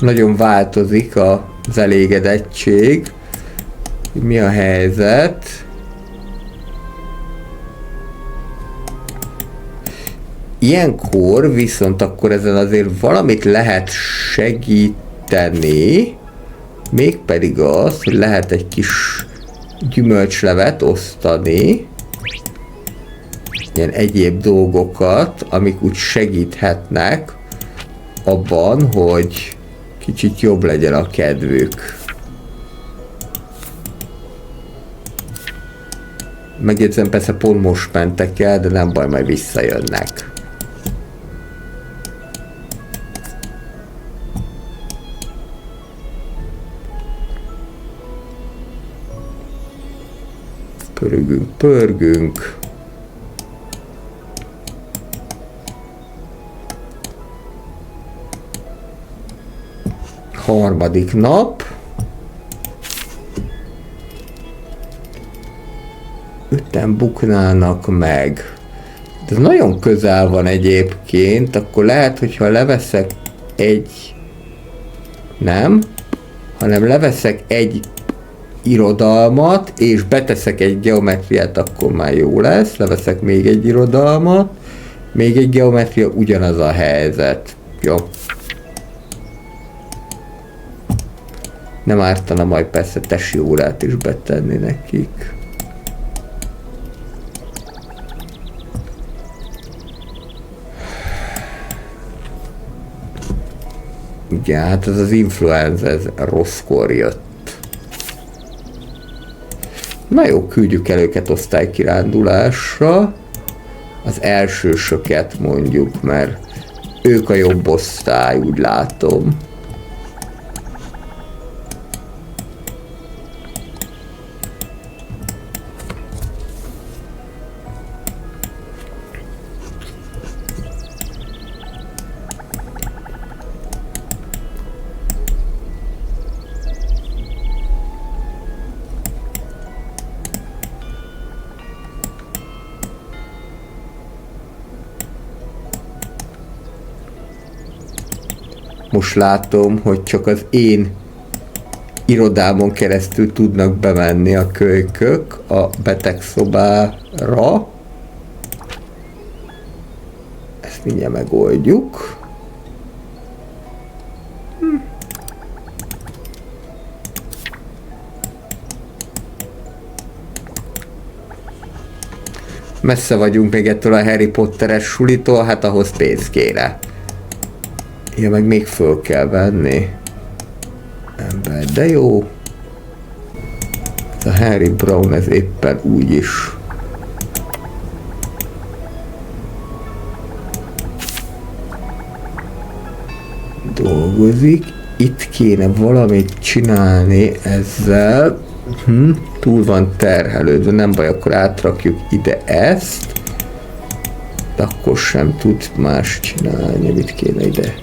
nagyon változik az elégedettség. Mi a helyzet? Ilyenkor viszont akkor ezen azért valamit lehet segíteni, mégpedig az, hogy lehet egy kis gyümölcslevet osztani, ilyen egyéb dolgokat, amik úgy segíthetnek abban, hogy kicsit jobb legyen a kedvük. Megjegyzem, persze pont most mentek el, de nem baj, majd visszajönnek. Pörgünk. Harmadik nap. 5-en buknának meg. De ez nagyon közel van egyébként, akkor lehet, hogyha leveszek hanem leveszek egy irodalmat, és beteszek egy geometriát, akkor már jó lesz. Leveszek még egy irodalmat, még egy geometria, ugyanaz a helyzet. Jó. Nem ártana majd persze tesi órát is betenni nekik. Igen, hát ez az influenza, ez rosszkor jött. Na jó, küldjük el őket osztálykirándulásra. Az elsősöket mondjuk, mert ők a jobb osztály, úgy látom. Most látom, hogy csak az én irodámon keresztül tudnak bemenni a kölykök a betegszobára. Ezt mindjárt megoldjuk. Messze vagyunk még ettől a Harry Potteres sulitól, hát ahhoz pénz kéne. Ja, meg még föl kell venni. Ember, de jó. A Harry Brown ez éppen úgy is. Dolgozik. Itt kéne valamit csinálni ezzel. Túl van terhelődve, nem baj, akkor átrakjuk ide ezt. De akkor sem tud más csinálni, mit kéne ide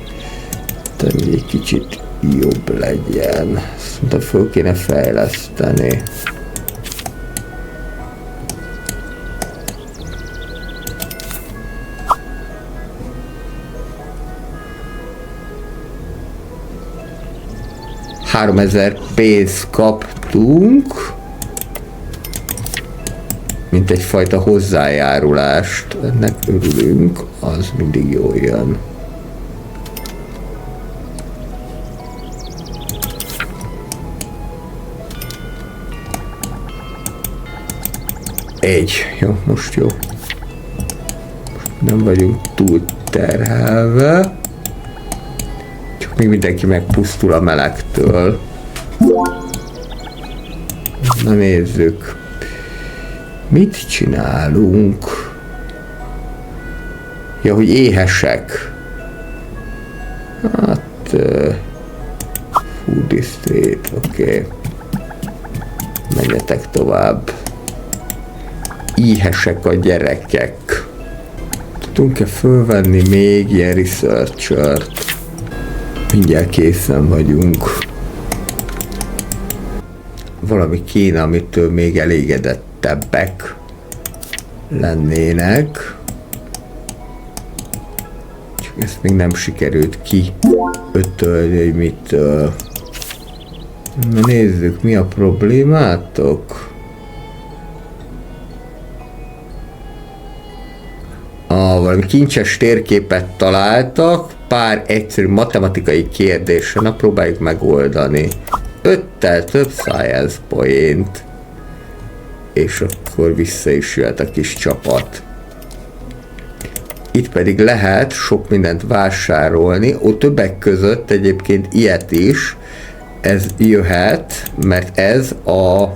tenni, hogy egy kicsit jobb legyen. Szerintem föl kéne fejleszteni. $3000 pénzt kaptunk, mint egyfajta hozzájárulást. Ennek örülünk, az mindig jól jön. Jó, most jó. Nem vagyunk túl terhelve. Csak még mindenki megpusztul a melegtől. Na nézzük. Mit csinálunk? Ja, hogy éhesek. Hát... food district, oké. Menjetek tovább. Éhesek a gyerekek. Tudunk-e fölvenni még ilyen researchert? Mindjárt készen vagyunk. Valami kéne, amitől még elégedettebbek lennének. Csak ezt még nem sikerült kiötölni, hogy mitől. Na nézzük, mi a problémátok? Valami kincses térképet találtak, pár egyszerű matematikai kérdésre, na próbáljuk megoldani. 5-tel több science point. És akkor vissza is jöhet a kis csapat. Itt pedig lehet sok mindent vásárolni, ott többek között egyébként ilyet is, ez jöhet, mert ez a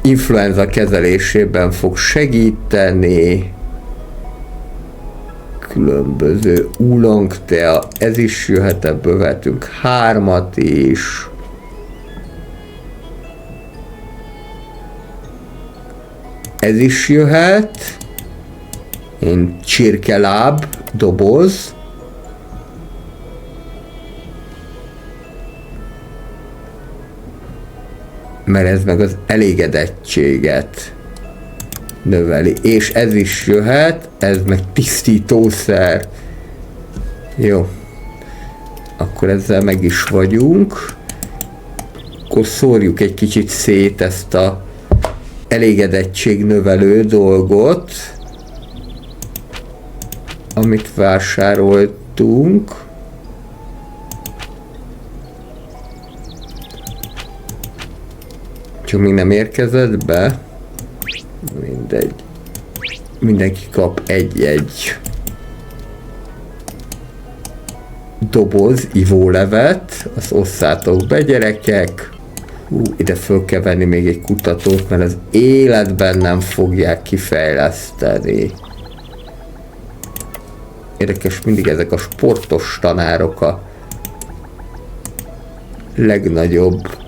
influenza kezelésében fog segíteni. Különböző oolong-tea, ez is jöhet, ebből vettünk 3 is. Ez is jöhet. Csirkeláb doboz. Mert ez meg az elégedettséget növeli. És ez is jöhet, ez meg tisztítószer. Jó. Akkor ezzel meg is vagyunk. Akkor szórjuk egy kicsit szét ezt a elégedettség növelő dolgot, amit vásároltunk. Csak még nem érkezett be. Mindegy. Mindenki kap egy doboz ivólevet. Azt osszátok be, gyerekek. Ide föl kell venni még egy kutatót, mert az életben nem fogják kifejleszteni. Érdekes, mindig ezek a sportos tanárok a legnagyobb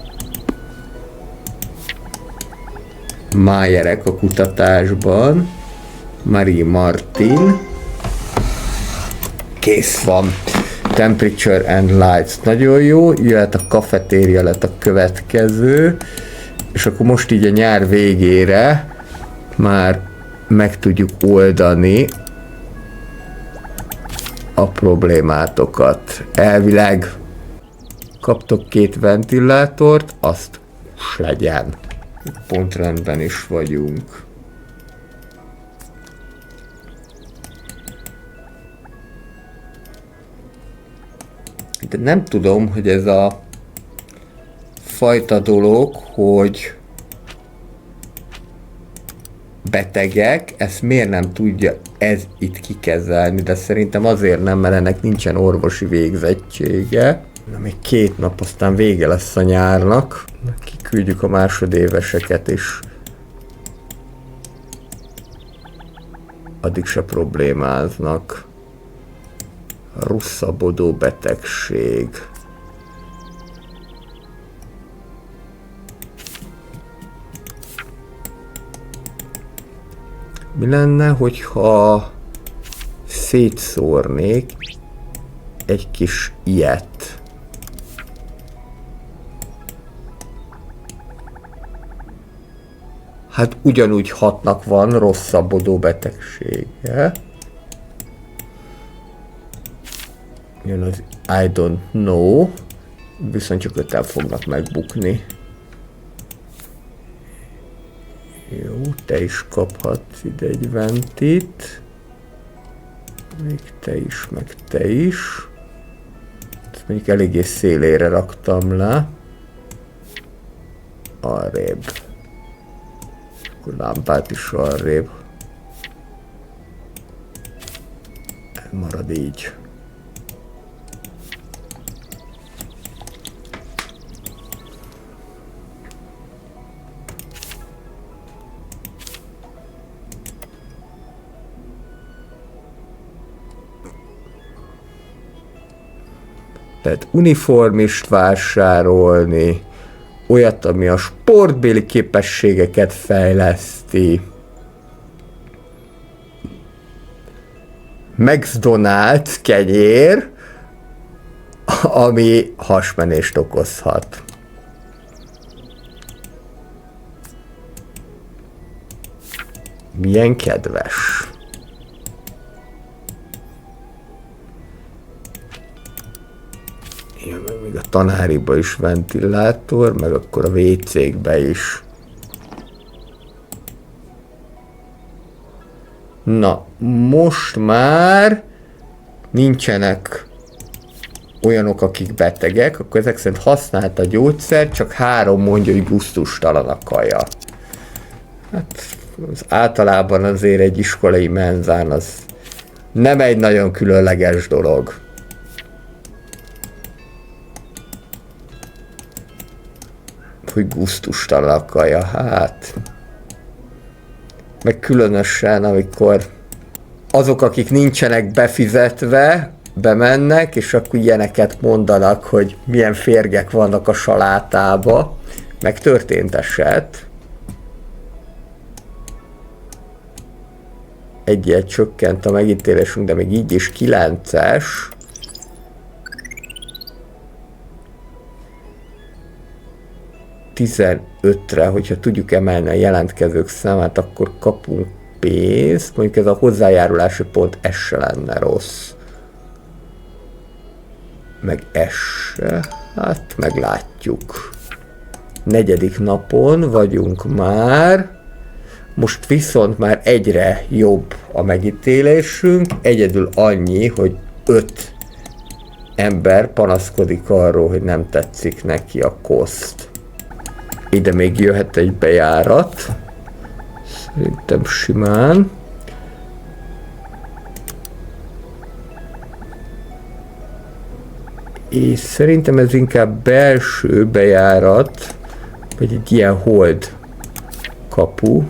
májerek a kutatásban. Marie Martin. Kész van. Temperature and Lights. Nagyon jó. Jöhet a kafetéria, lett a következő. És akkor most így a nyár végére már meg tudjuk oldani a problémátokat. Elvileg kaptok 2 ventilátort, azt s legyen. Pont rendben is vagyunk. De nem tudom, hogy ez a fajta dolog, hogy betegek, ezt miért nem tudja ez itt kikezelni, de szerintem azért nem, mert ennek nincsen orvosi végzettsége. Na, még 2 nap, aztán vége lesz a nyárnak. Kiküldjük a másodéveseket is. Addig se problémáznak. Rosszabbodó betegség. Mi lenne, hogyha szétszórnék egy kis ilyet? Hát ugyanúgy hatnak van rosszabbodó betegsége. Jön az I don't know, viszont csak 5-en fognak megbukni. Jó, te is kaphatsz ide egy ventit. Még te is, meg te is. Ezt mondjuk eléggé szélére raktam le. Arrébb. Akkor lámpát is arrébb. Marad így. Tehát uniformist vásárolni, olyat, ami a sportbéli képességeket fejleszti. McDonald's kenyér, ami hasmenést okozhat. Milyen kedves. Ja, meg még a tanáriba is ventilátor, meg akkor a WC-kbe is. Na, most már nincsenek olyanok, akik betegek, akkor ezek szerint használt a gyógyszer, csak 3 mondja, hogy gusztustalan a kaja. Hát az általában azért egy iskolai menzán az nem egy nagyon különleges dolog. Hogy gusztustalan a kaja, hát. Meg különösen, amikor azok, akik nincsenek befizetve, bemennek, és akkor ilyeneket mondanak, hogy milyen férgek vannak a salátába. Meg történt eset. Egyet csökkent a megítélésünk, de még így is 9-es. ...15-re, hogyha tudjuk emelni a jelentkezők számát, akkor kapunk pénzt. Mondjuk ez a hozzájárulási pont, ez se lenne rossz. Meg ez se. Hát meglátjuk. 4. napon vagyunk már. Most viszont már egyre jobb a megítélésünk. Egyedül annyi, hogy 5 ember panaszkodik arról, hogy nem tetszik neki a koszt. Ide még jöhet egy bejárat. Szerintem simán. És szerintem ez inkább belső bejárat, vagy egy ilyen hold kapu.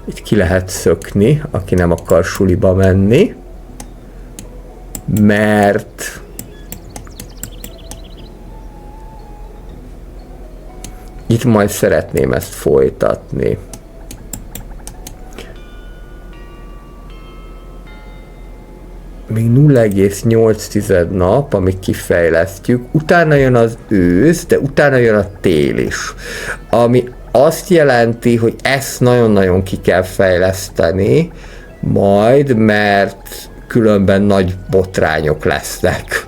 Itt ki lehet szökni, aki nem akar suliba menni. Mert itt majd szeretném ezt folytatni. Még 0,8 nap, amíg kifejlesztjük. Utána jön az ősz, de utána jön a tél is. Ami azt jelenti, hogy ezt nagyon-nagyon ki kell fejleszteni, majd, mert különben nagy botrányok lesznek.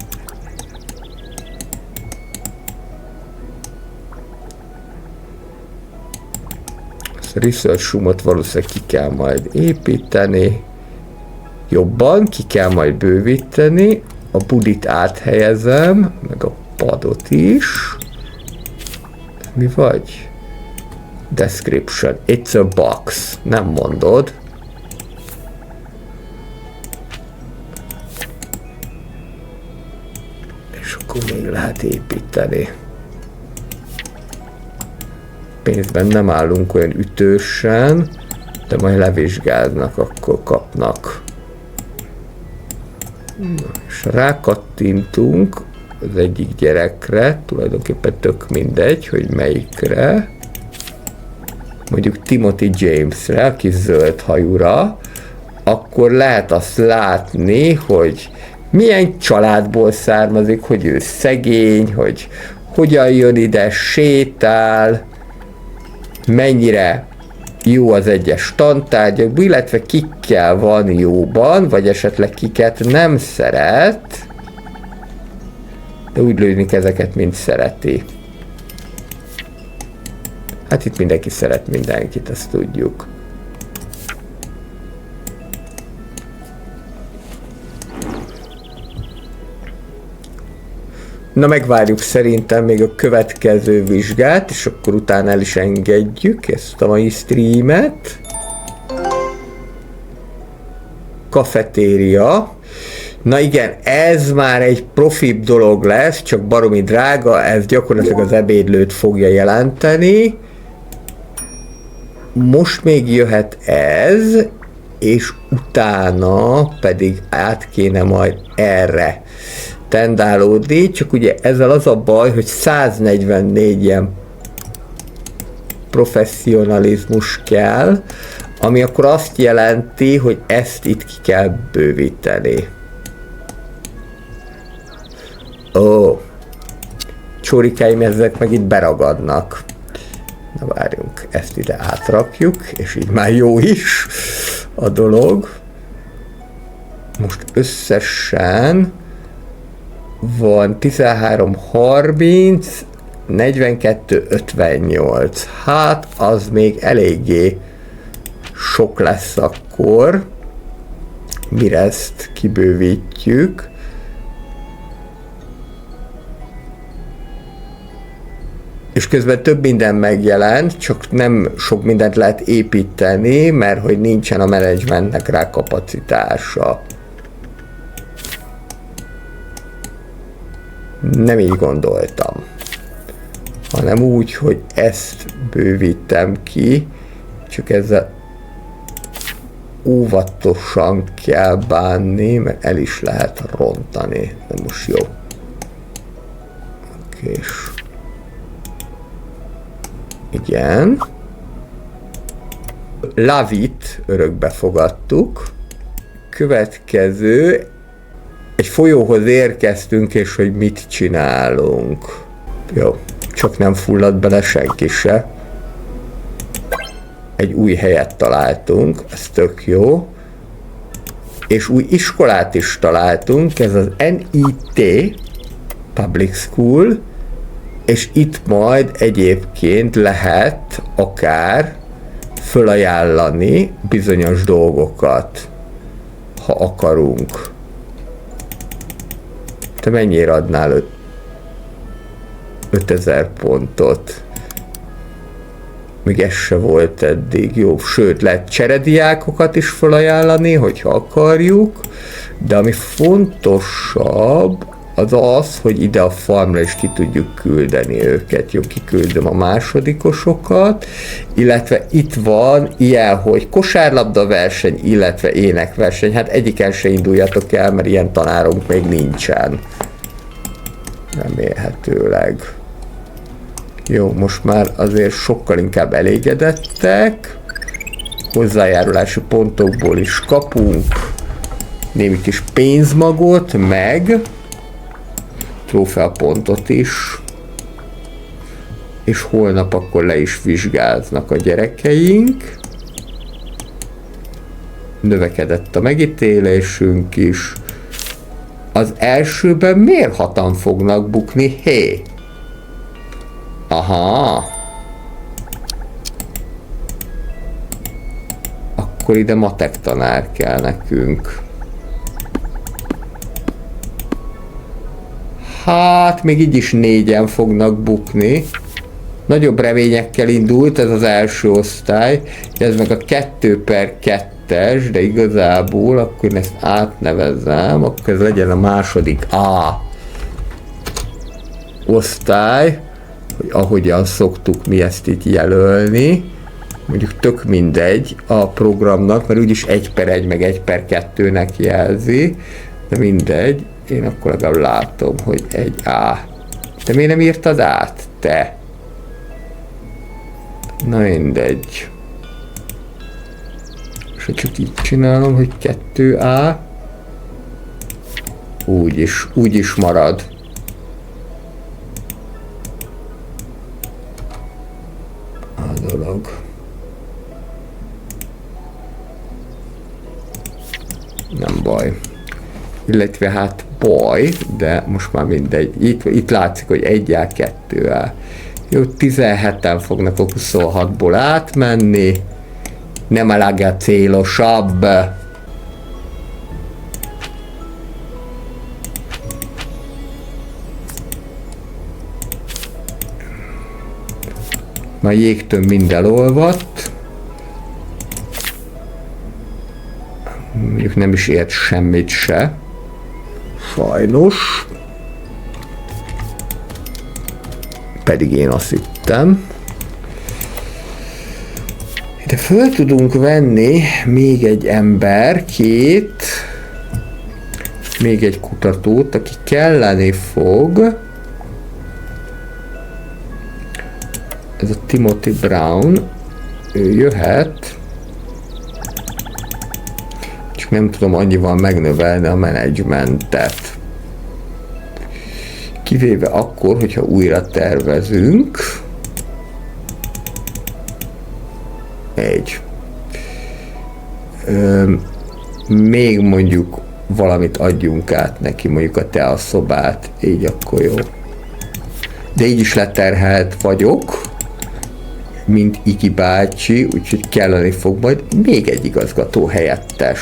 A research roomot valószínűleg ki kell majd építeni. Jobban ki kell majd bővíteni. A budit áthelyezem, meg a padot is. Mi vagy? Description. It's a box. Nem mondod. És akkor még lehet építeni. Pénzben nem állunk olyan ütősen, de majd levizsgáznak, akkor kapnak. Na, és rákattintunk az egyik gyerekre, tulajdonképpen tök mindegy, hogy melyikre. Mondjuk Timothy Jamesre, aki zöld hajúra, akkor lehet azt látni, hogy milyen családból származik, hogy ő szegény, hogy hogyan jön ide, sétál, mennyire jó az egyes tantárgyakban, illetve kikkel van jóban, vagy esetleg kiket nem szeret, de úgy lőnik ezeket, mint szereti. Hát itt mindenki szeret mindenkit, ezt tudjuk. Na, megvárjuk szerintem még a következő vizsgát, és akkor utána el is engedjük ezt a mai streamet. Kafetéria. Na igen, ez már egy profibb dolog lesz, csak baromi drága, ez gyakorlatilag az ebédlőt fogja jelenteni. Most még jöhet ez, és utána pedig át kéne majd erre tendálódni, csak ugye ezzel az a baj, hogy 144 ilyen professzionalizmus kell, ami akkor azt jelenti, hogy ezt itt ki kell bővíteni. Ó, csórikáim, ezek meg itt beragadnak. Na várjunk, ezt ide átrakjuk, és így már jó is a dolog. Most összesen van 13, 30, 42, 58. Hát az még eléggé sok lesz akkor, mire ezt kibővítjük. És közben több minden megjelent, csak nem sok mindent lehet építeni, mert hogy nincsen a menedzsmentnek rá kapacitása. Nem így gondoltam, hanem úgy, hogy ezt bővítem ki, csak ezzel óvatosan kell bánni, mert el is lehet rontani. De most jó. Oké. Igen. Lavit örökbe fogadtuk. Következő. Egy folyóhoz érkeztünk, és hogy mit csinálunk. Jó, csak nem fulladt bele senki se. Egy új helyet találtunk, ez tök jó. És új iskolát is találtunk, ez az NIT, Public School, és itt majd egyébként lehet akár fölajánlani bizonyos dolgokat, ha akarunk. Te mennyire adnál 5000 pontot? Még ez se volt eddig. Jó, sőt, lehet cserediákokat is felajánlani, hogyha akarjuk, de ami fontosabb, az az, hogy ide a farmra is ki tudjuk küldeni őket. Jó, kiküldöm a másodikosokat, illetve itt van ilyen, hogy kosárlabda verseny, illetve énekverseny. Hát egyiken se induljatok el, mert ilyen tanárunk még nincsen. Remélhetőleg. Jó, most már azért sokkal inkább elégedettek. Hozzájárulási pontokból is kapunk némi kis pénzmagot, meg trófeapontot is. És holnap akkor le is vizsgáznak a gyerekeink. Növekedett a megítélésünk is. Az elsőben miért 6-an fognak bukni? Hé! Aha! Akkor ide matek tanár kell nekünk. Hát, még így is 4-en fognak bukni. Nagyobb reményekkel indult ez az első osztály. Ez meg a 2/2-es, de igazából akkor én ezt átnevezzem, akkor ez legyen a második A osztály, hogy ahogyan szoktuk mi ezt itt jelölni. Mondjuk tök mindegy a programnak, mert úgyis 1/1 meg 1/2-nek jelzi, de mindegy, én akkor legalább látom, hogy 1A. De miért nem írtad át, te? Na mindegy. És ha csak így csinálom, hogy 2A, úgy is marad. A dolog. Nem baj. Illetve hát baj, de most már mindegy. Itt látszik, hogy 1A, 2A. Jó, 17-en fognak a 26-ból átmenni. Nem a legcélosabb. A jégtömb mind elolvadt. Mondjuk nem is ért semmit se. Sajnos. Pedig én azt hittem. De föl tudunk venni még egy ember, még egy kutatót, aki kelleni fog. Ez a Timothy Brown. Ő jöhet. Csak nem tudom annyival megnövelni a menedzsmentet. Kivéve akkor, hogyha újra tervezünk. Még mondjuk valamit adjunk át neki, mondjuk a teaszobát, így akkor jó. De így is leterhelt vagyok, mint Iki bácsi, úgyhogy kelleni fog majd még egy igazgató helyettes.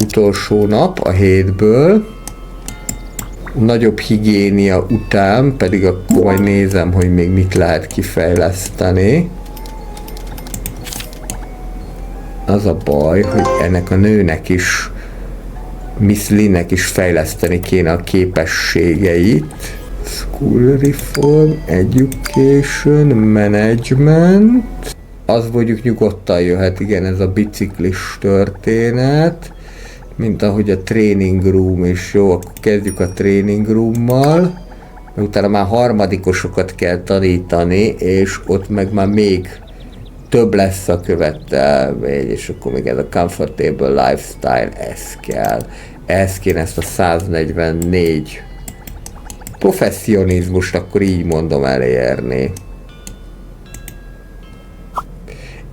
Utolsó nap a hétből. Nagyobb higiénia után pedig akkor majd nézem, hogy még mit lehet kifejleszteni. Az a baj, hogy ennek a nőnek is, Miss Lee-nek is fejleszteni kéne a képességeit. School Reform, Education, Management. Az mondjuk nyugodtan jöhet, igen, ez a biciklis történet. Mint ahogy a Training Room is. Jó, akkor kezdjük a Training Roommal. Mert utána már harmadikosokat kell tanítani, és ott meg már még több lesz a követelmény, és akkor még ez a Comfortable Lifestyle, ez kell. Ez kéne ezt a 144 professzionizmust, akkor így mondom, elérni.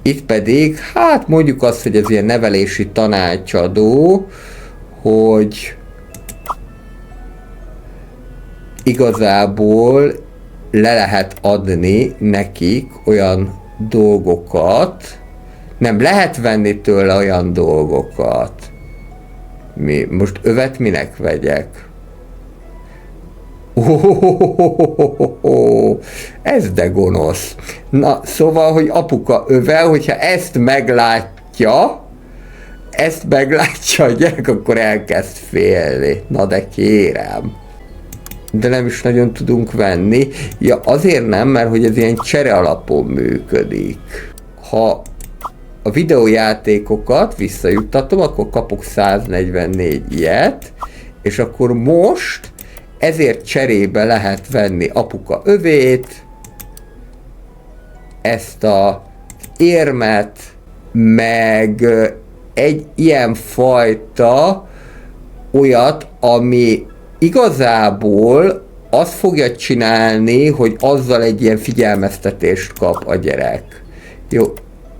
Itt pedig, hát mondjuk azt, hogy ez ilyen nevelési tanácsadó, hogy igazából le lehet adni nekik olyan dolgokat, nem lehet venni tőle olyan dolgokat. Most övet minek vegyek? Ez de gonosz. Na, szóval, hogy apuka övel, hogyha ezt meglátja a gyerek, akkor elkezd félni. Na de kérem. De nem is nagyon tudunk venni. Ja, azért nem, mert hogy ez ilyen csere alapon működik. Ha a videójátékokat visszajuttatom, akkor kapok 144 ilyet, és akkor most ezért cserébe lehet venni apuka övét, ezt a érmet, meg egy ilyen fajta olyat, ami igazából azt fogja csinálni, hogy azzal egy ilyen figyelmeztetést kap a gyerek. Jó,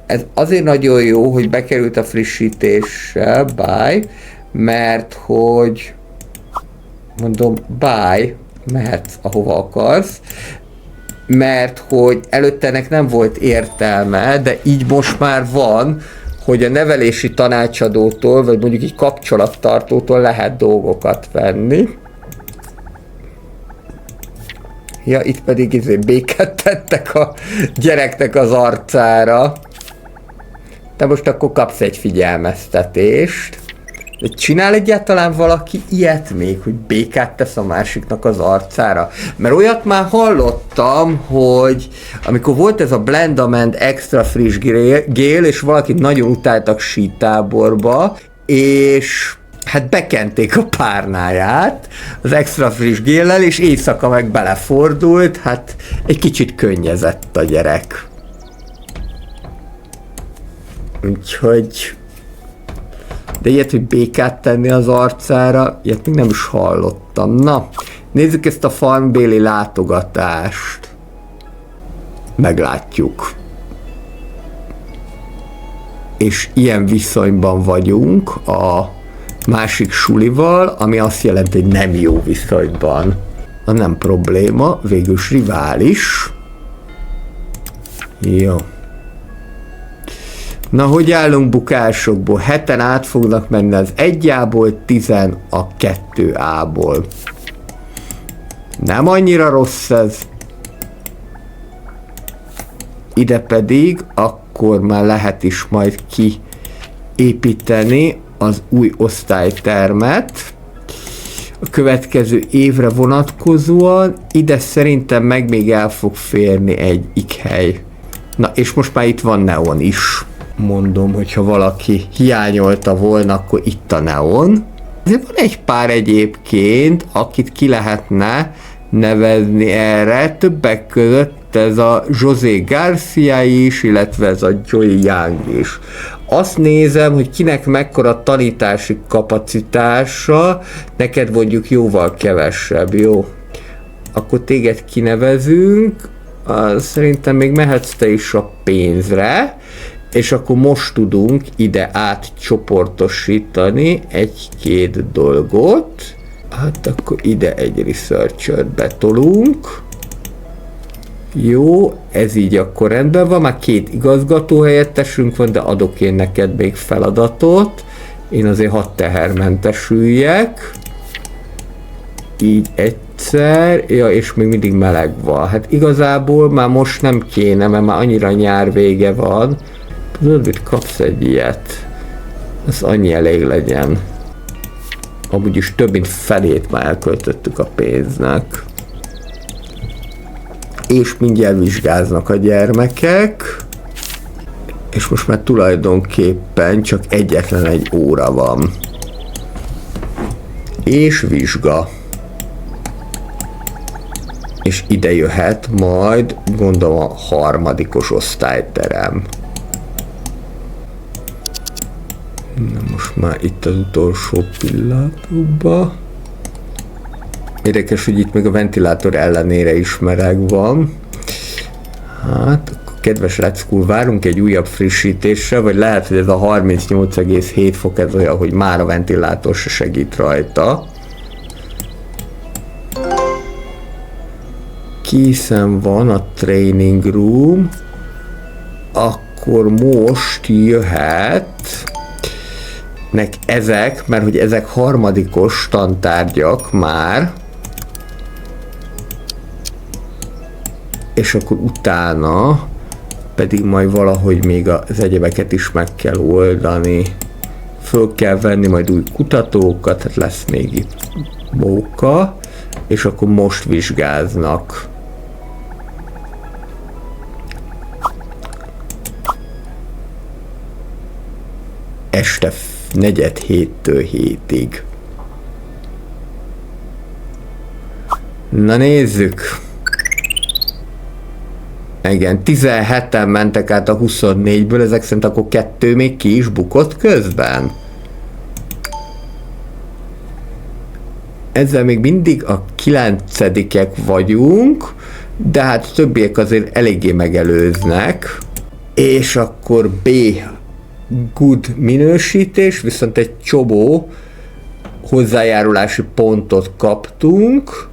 ez azért nagyon jó, hogy bekerült a frissítéssel, bye, mert hogy mondom, bye, mehetsz ahova akarsz, mert hogy előtte ennek nem volt értelme, de így most már van, hogy a nevelési tanácsadótól, vagy mondjuk egy kapcsolattartótól lehet dolgokat venni. Ja, itt pedig béket tettek a gyereknek az arcára. De most akkor kapsz egy figyelmeztetést. De csinál egyáltalán valaki ilyet még, hogy békát tesz a másiknak az arcára? Mert olyat már hallottam, hogy amikor volt ez a Blend Amend Extra Friss Gél, és valaki nagyon utáltak sítáborba, és hát bekenték a párnáját az Extra Friss Géllel, és éjszaka meg belefordult, hát egy kicsit könnyezett a gyerek. Úgyhogy... De ilyet, hogy békát tenni az arcára, ilyet még nem is hallottam. Na, nézzük ezt a farmbéli látogatást. Meglátjuk. És ilyen viszonyban vagyunk a másik sulival, ami azt jelenti, hogy nem jó viszonyban. Na nem probléma, végülis rivális. Jó. Na, hogy állunk bukásokból? 7-en át fognak menni az 1A-ból, 10-en a 2A-ból. Nem annyira rossz ez. Ide pedig akkor már lehet is majd kiépíteni az új osztálytermet. A következő évre vonatkozóan ide szerintem meg még el fog férni egy ikhely. Na, és most már itt van neon is. Mondom, hogyha valaki hiányolta volna, akkor itt a neon. Azért van egy pár egyébként, akit ki lehetne nevezni erre, többek között ez a José Garcia is, illetve ez a Joey Young is. Azt nézem, hogy kinek mekkora tanítási kapacitása, neked mondjuk jóval kevesebb, jó? Akkor téged kinevezünk, szerintem még mehetsz te is a pénzre, és akkor most tudunk ide átcsoportosítani egy-két dolgot. Hát akkor ide egy researcher betolunk. Jó, ez így akkor rendben van, már 2 igazgatóhelyettesünk van, de adok én neked még feladatot. Én azért hadd tehermentesüljek. Így egyszer, ja, és még mindig meleg van. Hát igazából már most nem kéne, mert már annyira nyár vége van. Tudod, hogy kapsz egy ilyet. Ez annyi elég legyen. Amúgy is több mint felét már elköltöttük a pénznek. És mindjárt vizsgáznak a gyermekek. És most már tulajdonképpen csak egyetlen egy óra van. És vizsga. És ide jöhet majd, gondolom, a 3. osztályterem. Na most már itt az utolsó pillanatokban. Érdekes, hogy itt még a ventilátor ellenére is meleg van. Hát, kedves leckul, várunk egy újabb frissítésre, vagy lehet, hogy ez a 38,7 fok ez olyan, hogy már a ventilátor se segít rajta. Készen van a training room, akkor most jöhet ezek, mert hogy ezek 3. tantárgyak már, és akkor utána pedig majd valahogy még az egyebeket is meg kell oldani. Föl kell venni majd új kutatókat, hát lesz még itt móka, és akkor most vizsgáznak. Este 4-7-től 7-ig. Na nézzük. Igen, 17-en mentek át a 24-ből, ezek szerint akkor 2 még ki is bukott közben. Ezzel még mindig a 9-ek vagyunk, de hát többiek azért eléggé megelőznek. és akkor B, good minősítés, viszont egy csobó hozzájárulási pontot kaptunk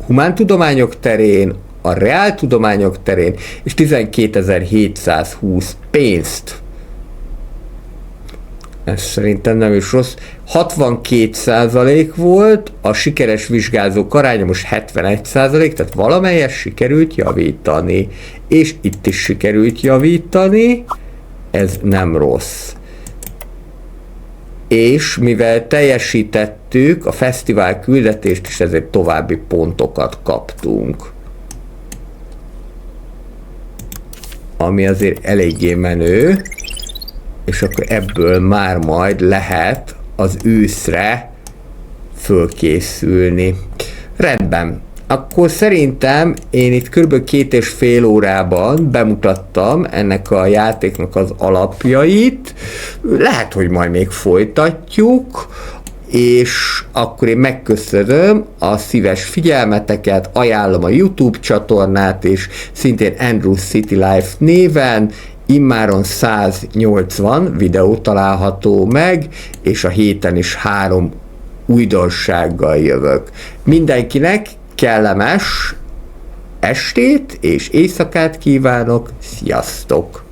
humántudományok terén, a reáltudományok terén, és 12.720 pénzt. Ez szerintem nem is rossz. 62% volt, a sikeres vizsgázók aránya most 71%, tehát valamelyes sikerült javítani. És itt is sikerült javítani, ez nem rossz. És mivel teljesítettük a fesztivál küldetést is, ezért további pontokat kaptunk. Ami azért eléggé menő, és akkor ebből már majd lehet az őszre fölkészülni. Rendben. Akkor szerintem én itt kb. 2,5 órában bemutattam ennek a játéknak az alapjait. Lehet, hogy majd még folytatjuk, és akkor én megköszönöm a szíves figyelmeteket, ajánlom a YouTube csatornát, és szintén Andrew City Life néven, immáron 180 videó található meg, és a héten is 3 újdonsággal jövök. Mindenkinek kellemes estét és éjszakát kívánok, sziasztok!